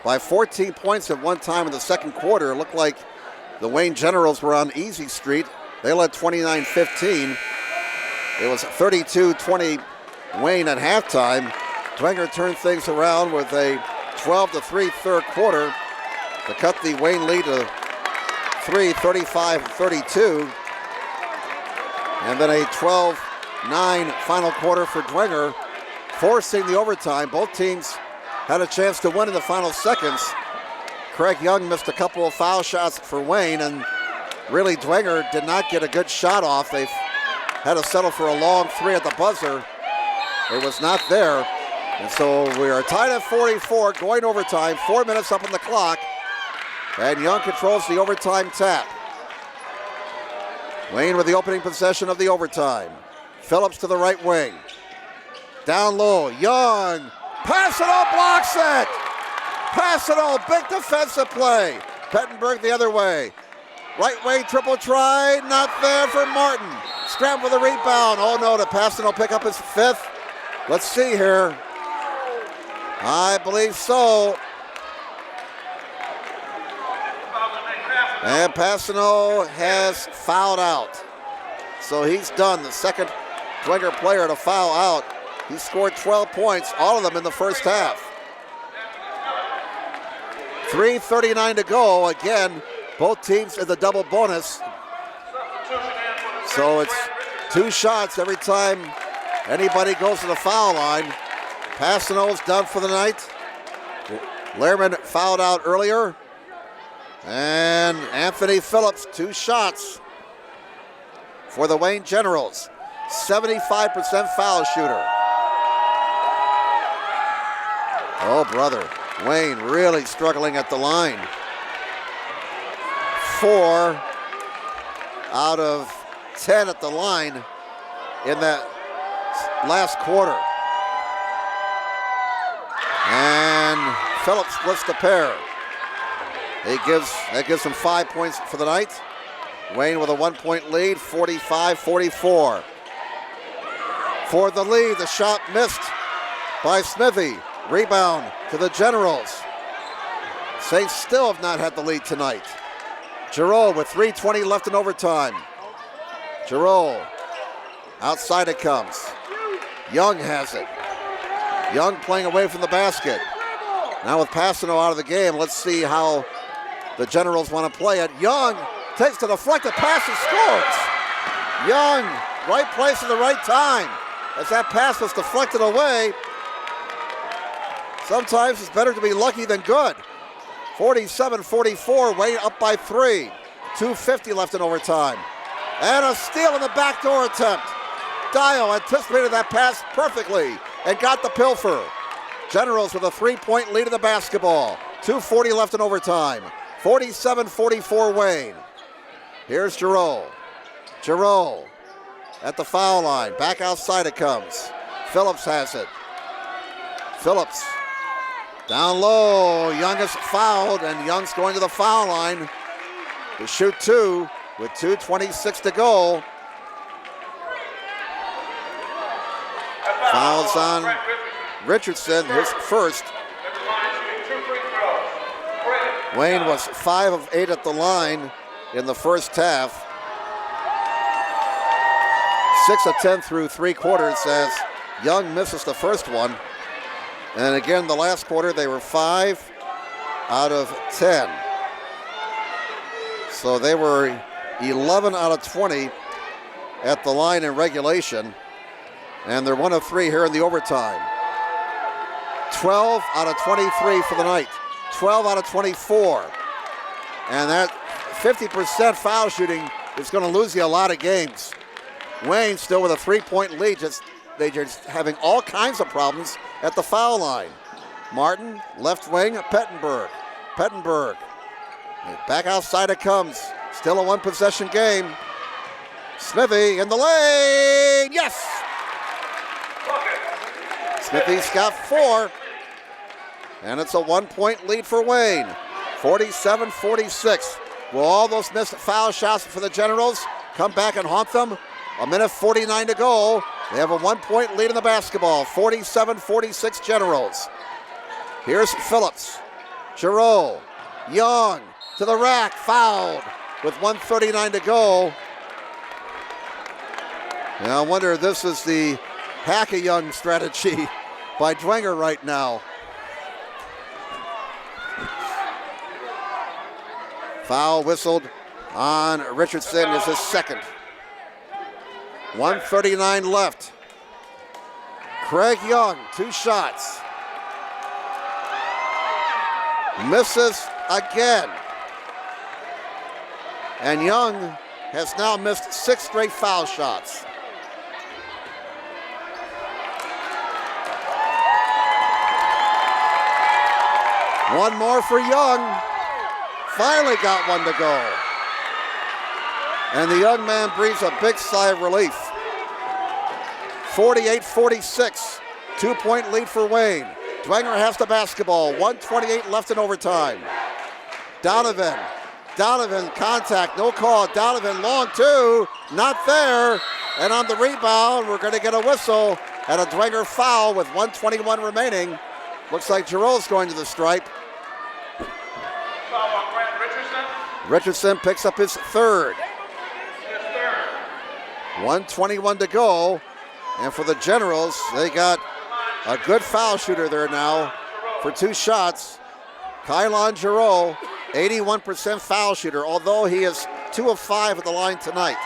S2: by 14 points at one time in the second quarter. It looked like the Wayne Generals were on easy street. They led 29-15. It was 32-20 Wayne at halftime. Dwenger turned things around with a 12-3 third quarter to cut the Wayne lead to 35-32. And then a 12-9 final quarter for Dwenger, forcing the overtime. Both teams had a chance to win in the final seconds. Craig Young missed a couple of foul shots for Wayne, and really Dwenger did not get a good shot off. They had to settle for a long three at the buzzer. It was not there. And so we are tied at 44, going overtime, 4 minutes up on the clock. And Young controls the overtime tap. Wayne with the opening possession of the overtime. Phillips to the right wing. Down low, Young. Passano blocks it. Passano, big defensive play. Pettenberg the other way. Right wing triple try, not there for Martin. Scramble for the rebound. Oh no, did Passano pick up his fifth? Let's see here. I believe so. And Passano has fouled out. So he's done, the second Dwenger player to foul out. He scored 12 points, all of them in the first half. 3:39 to go. Again, both teams in the double bonus. So it's 2 shots every time anybody goes to the foul line. Passano's done for the night. Lehrman fouled out earlier. And Anthony Phillips, 2 shots for the Wayne Generals. 75% foul shooter. Oh, brother. Wayne really struggling at the line. 4 out of 10 at the line in that last quarter. And Phillips splits the pair. That gives him 5 points for the night. Wayne with a 1-point lead, 45-44. For the lead, the shot missed by Smithy. Rebound to the Generals. Saints still have not had the lead tonight. Giroux with 3:20 left in overtime. Giroux, outside it comes. Young has it. Young playing away from the basket. Now with Passano out of the game, let's see how the Generals want to play it. Young takes the deflected pass and scores. Young, right place at the right time. As that pass was deflected away. Sometimes it's better to be lucky than good. 47-44, Wayne up by 3. 2:50 left in overtime. And a steal in the backdoor attempt. Dial anticipated that pass perfectly and got the pilfer. Generals with a 3-point lead in the basketball. 2:40 left in overtime. 47-44 Wayne. Here's Giroux. Giroux at the foul line. Back outside it comes. Phillips has it. Phillips down low. Young is fouled, and Young's going to the foul line to shoot 2 with 2:26 to go. Fouls on Richardson, his first. Wayne was 5 of 8 at the line in the first half. 6 of 10 through 3 quarters as Young misses the first one. And again, the last quarter, they were 5 out of 10. So they were 11 out of 20 at the line in regulation. And they're 1 of 3 here in the overtime. 12 out of 23 for the night. 12 out of 24. And that 50% foul shooting is going to lose you a lot of games. Wayne still with a 3-point lead. They're just having all kinds of problems at the foul line. Martin, left wing, Pettenberg. Pettenberg. Back outside it comes. Still a 1-possession game. Smithy in the lane. Yes! Smithy's got 4. And it's a 1-point lead for Wayne. 47-46. Will all those missed foul shots for the Generals come back and haunt them? 1:49 to go. They have a 1-point lead in the basketball. 47-46 Generals. Here's Phillips. Giroux. Young to the rack. Fouled with 1:39 to go. Now I wonder if this is the hack-a-Young strategy by Dwenger right now. Foul whistled on Richardson is his second. 1:39 left. Craig Young, 2 shots. Misses again. And Young has now missed 6 straight foul shots. One more for Young. Finally got one to go. And the young man breathes a big sigh of relief. 48-46, 2-point lead for Wayne. Dwenger has the basketball, 1:28 left in overtime. Donovan, contact, no call. Donovan, long two, not there. And on the rebound, we're going to get a whistle and a Dwenger foul with 1:21 remaining. Looks like Giroux's going to the stripe.
S3: Foul on Grant Richardson.
S2: Richardson picks up his third. 1:21 to go. And for the Generals, they got a good foul shooter there now for 2 shots. Kylon Giroux, 81% foul shooter, although he is 2 of 5 at the line tonight.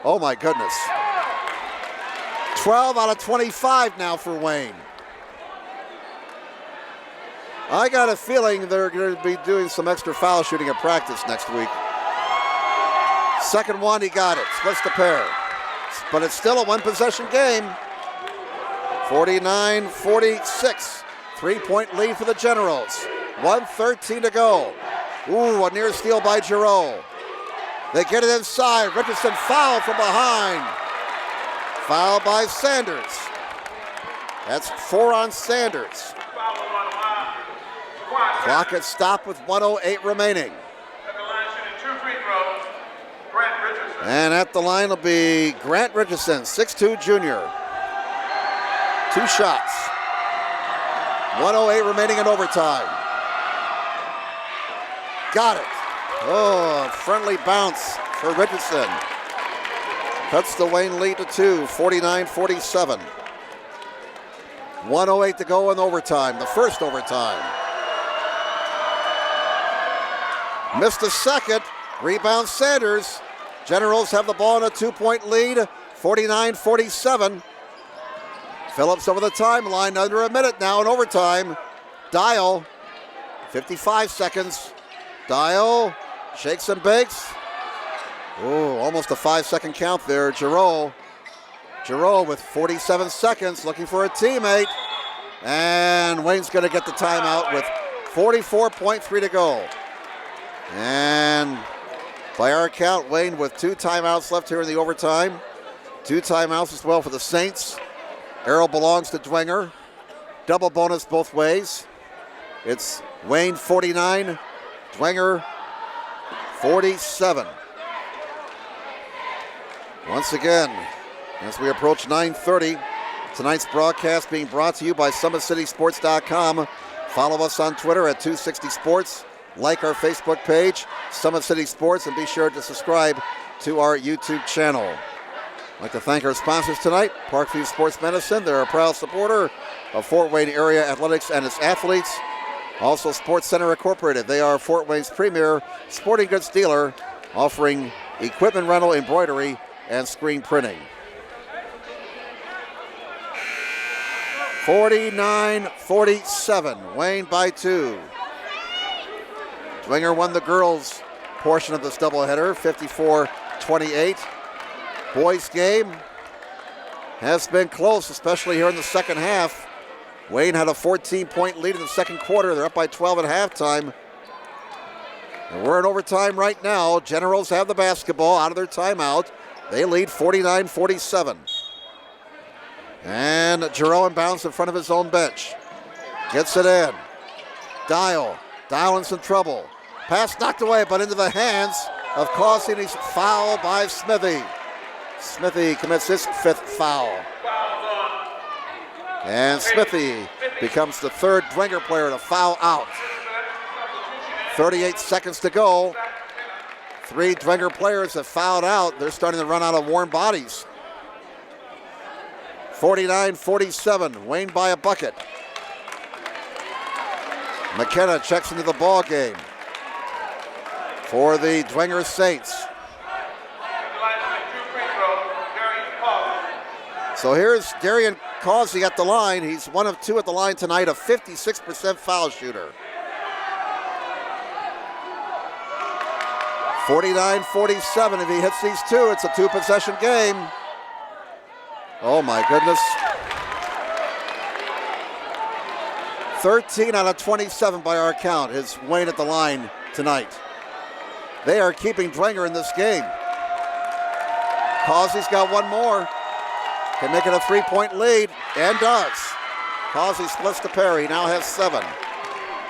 S2: Oh my goodness. 12 out of 25 now for Wayne. I got a feeling they're going to be doing some extra foul shooting at practice next week. Second one, he got it, splits the pair. But it's still a 1-possession game. 49-46, 3-point lead for the Generals. 1:13 to go. Ooh, a near steal by Giroux. They get it inside. Richardson fouled from behind. Foul by Sanders. That's 4 on Sanders. Clock at stop with 1:08 remaining.
S3: At the line shooting 2 free throws, Grant Richardson.
S2: And at the line will be Grant Richardson, 6'2" junior. 2 shots. 1:08 remaining in overtime. Got it. Oh, friendly bounce for Richardson. Cuts the Wayne lead to 2, 49-47. 1:08 to go in overtime, the first overtime. Missed a second. Rebound Sanders. Generals have the ball in a 2-point lead, 49-47. Phillips over the timeline, under a minute now in overtime. Dial, 55 seconds. Dial, shakes and bakes. Ooh, almost a 5-second count there. Giroux with 47 seconds, looking for a teammate. And Wayne's going to get the timeout with 44.3 to go. And by our count, Wayne with 2 timeouts left here in the overtime. 2 timeouts as well for the Saints. Arrow belongs to Dwenger. Double bonus both ways. It's Wayne 49, Dwenger 47. Once again, as we approach 9:30, tonight's broadcast being brought to you by SummitCitySports.com. Follow us on Twitter at 260sports. Like our Facebook page, Summit City Sports, and be sure to subscribe to our YouTube channel. I'd like to thank our sponsors tonight, Parkview Sports Medicine. They're a proud supporter of Fort Wayne area athletics and its athletes. Also, Sports Center Incorporated. They are Fort Wayne's premier sporting goods dealer, offering equipment rental, embroidery, and screen printing. 49-47, Wayne by 2. Dwenger won the girls' portion of this doubleheader, 54-28. Boys' game has been close, especially here in the second half. Wayne had a 14-point lead in the second quarter. They're up by 12 at halftime. And we're in overtime right now. Generals have the basketball out of their timeout. They lead 49-47. And Giroux inbounds in front of his own bench. Gets it in. Dial in some trouble. Pass knocked away, but into the hands of Causini's foul by Smithy. Smithy commits his 5th foul. And Smithy becomes the 3rd Dwenger player to foul out. 38 seconds to go. 3 Dwenger players have fouled out. They're starting to run out of warm bodies. 49-47, Wayne by a bucket. McKenna checks into the ball game for the Dwenger Saints. So here's Darian Causey at the line. He's 1 of 2 at the line tonight, a 56% foul shooter. 49-47. If he hits these two, it's a two-possession game. Oh my goodness. 13 out of 27 by our count is Wayne at the line tonight. They are keeping Dwenger in this game. Causey's got one more. Can make it a 3-point lead, and does. Causey splits the pair. He now has 7.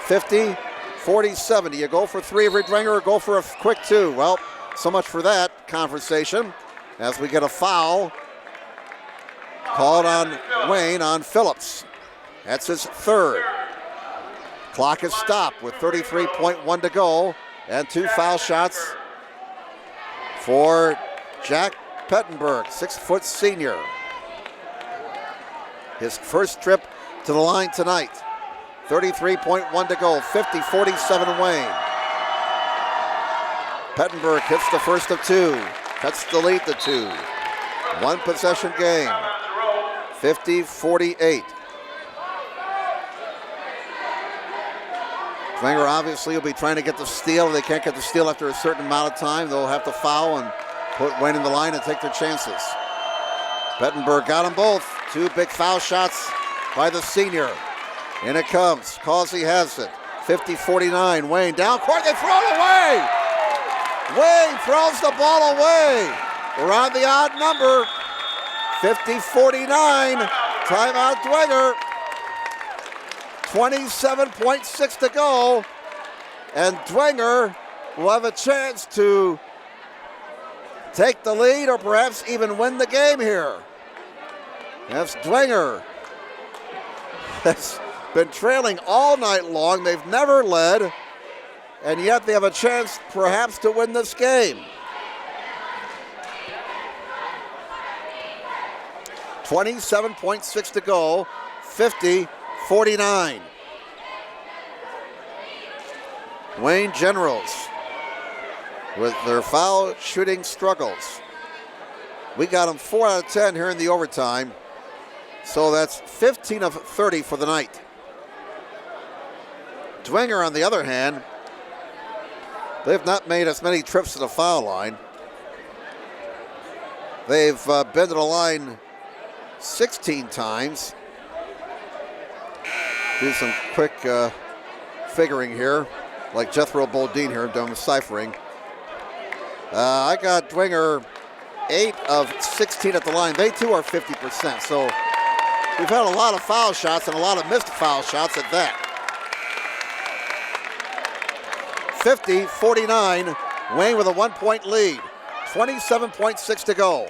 S2: 50-47. Do you go for 3 every Dwenger or go for a quick 2? Well, so much for that conversation as we get a foul called on Wayne on Phillips. That's his 3rd. Clock is stopped with 33.1 to go, and 2 foul shots for Jack Pettenberg, 6-foot senior. His first trip to the line tonight. 33.1 to go, 50-47 Wayne. Pettenberg hits the first of 2, cuts the lead to 2. 1 possession game, 50-48. Dwenger obviously will be trying to get the steal. If they can't get the steal after a certain amount of time, they'll have to foul and put Wayne in the line and take their chances. Pettenberg got them both. 2 big foul shots by the senior. In it comes. Causey has it. 50-49. Wayne down court. They throw it away. Wayne throws the ball away. We're on the odd number. 50-49. Timeout Dwenger. 27.6 to go. And Dwenger will have a chance to take the lead or perhaps even win the game here. As Dwenger has been trailing all night long. They've never led, and yet they have a chance perhaps to win this game. 27.6 to go, 50-49. Wayne Generals with their foul shooting struggles. We got them 4 out of 10 here in the overtime. So that's 15 of 30 for the night. Dwenger, on the other hand, they've not made as many trips to the foul line. They've been to the line 16 times. Do some quick figuring here, like Jethro Bodine here, done deciphering. I got Dwenger 8 of 16 at the line. They too are 50%. So we've had a lot of foul shots and a lot of missed foul shots at that. 50-49, Wayne with a 1-point lead. 27.6 to go.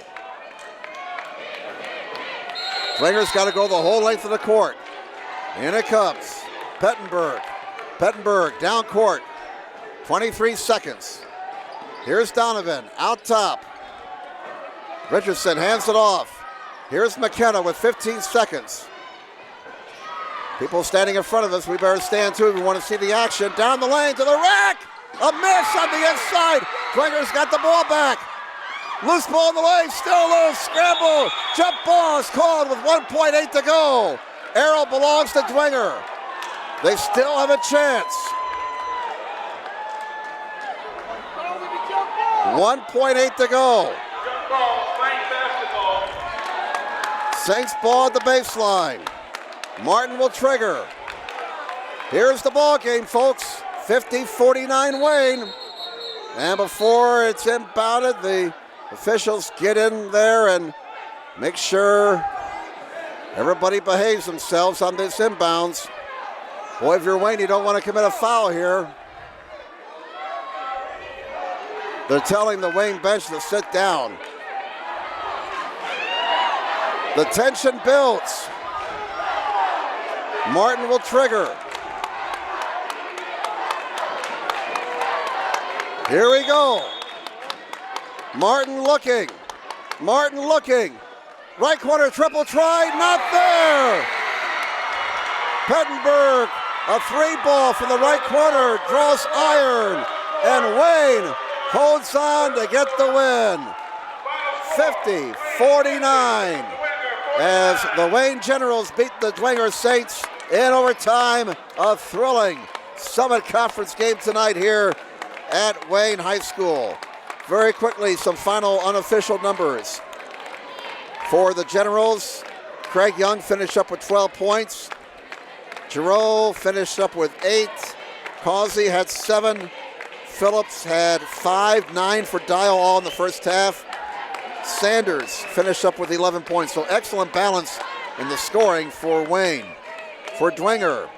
S2: Dwenger's got to go the whole length of the court. In it comes. Pettenberg. Pettenberg down court. 23 seconds. Here's Donovan out top. Richardson hands it off. Here's McKenna with 15 seconds. People standing in front of us, we better stand too if we want to see the action. Down the lane to the rack. A miss on the inside. Dwenger's got the ball back. Loose ball in the lane, still loose. Scramble. Jump ball is called with 1.8 to go. Arrow belongs to Dwenger. They still have a chance. 1.8 to go. Saints ball at the baseline. Martin will trigger. Here's the ball game, folks. 50-49 Wayne. And before it's inbounded, the officials get in there and make sure everybody behaves themselves on this inbounds. Boy, if you're Wayne, you don't want to commit a foul here. They're telling the Wayne bench to sit down. The tension builds. Martin will trigger. Here we go. Martin looking. Martin looking. Right corner triple try, not there. Pettenberg, a 3-ball from the right corner, draws iron, and Wayne holds on to get the win. 50-49 as the Wayne Generals beat the Dwenger Saints in overtime. A thrilling Summit Conference game tonight here at Wayne High School. Very quickly, some final unofficial numbers. For the Generals, Craig Young finished up with 12 points. Giroux finished up with 8. Causey had 7. Phillips had 5, 9 for Dial all in the first half. Sanders finished up with 11 points. So excellent balance in the scoring for Wayne. For Dwenger,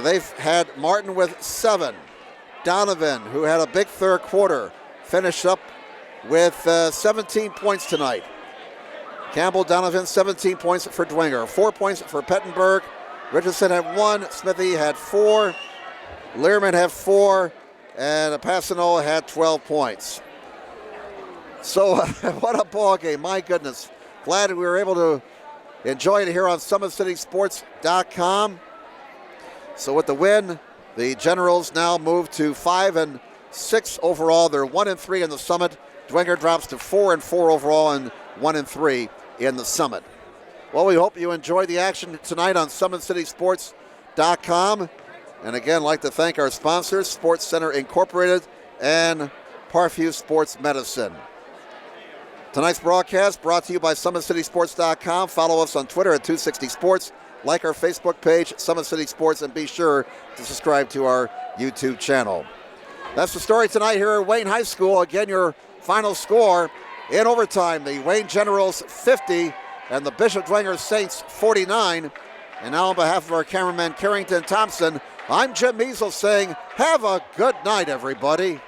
S2: they've had Martin with 7. Donovan, who had a big third quarter, finished up with 17 points tonight. Campbell Donovan, 17 points for Dwenger. 4 points for Pettenberg. Richardson had 1. Smithy had 4. Learman had 4. And Passano had 12 points. So what a ball game, my goodness. Glad we were able to enjoy it here on SummitCitySports.com. So with the win, the Generals now move to 5-6 overall. They're 1-3 in the Summit. Dwenger drops to 4-4 overall and 1-3 in the Summit. Well, we hope you enjoyed the action tonight on SummitCitySports.com. And again, I'd like to thank our sponsors, Sports Center Incorporated and Parview Sports Medicine. Tonight's broadcast brought to you by SummitCitySports.com. Follow us on Twitter at 260sports. Like our Facebook page, Summit City Sports, and be sure to subscribe to our YouTube channel. That's the story tonight here at Wayne High School. Again, your final score in overtime, the Wayne Generals 50 and the Bishop Dwenger Saints 49. And now on behalf of our cameraman Carrington Thompson, I'm Jim Measles saying, have a good night, everybody.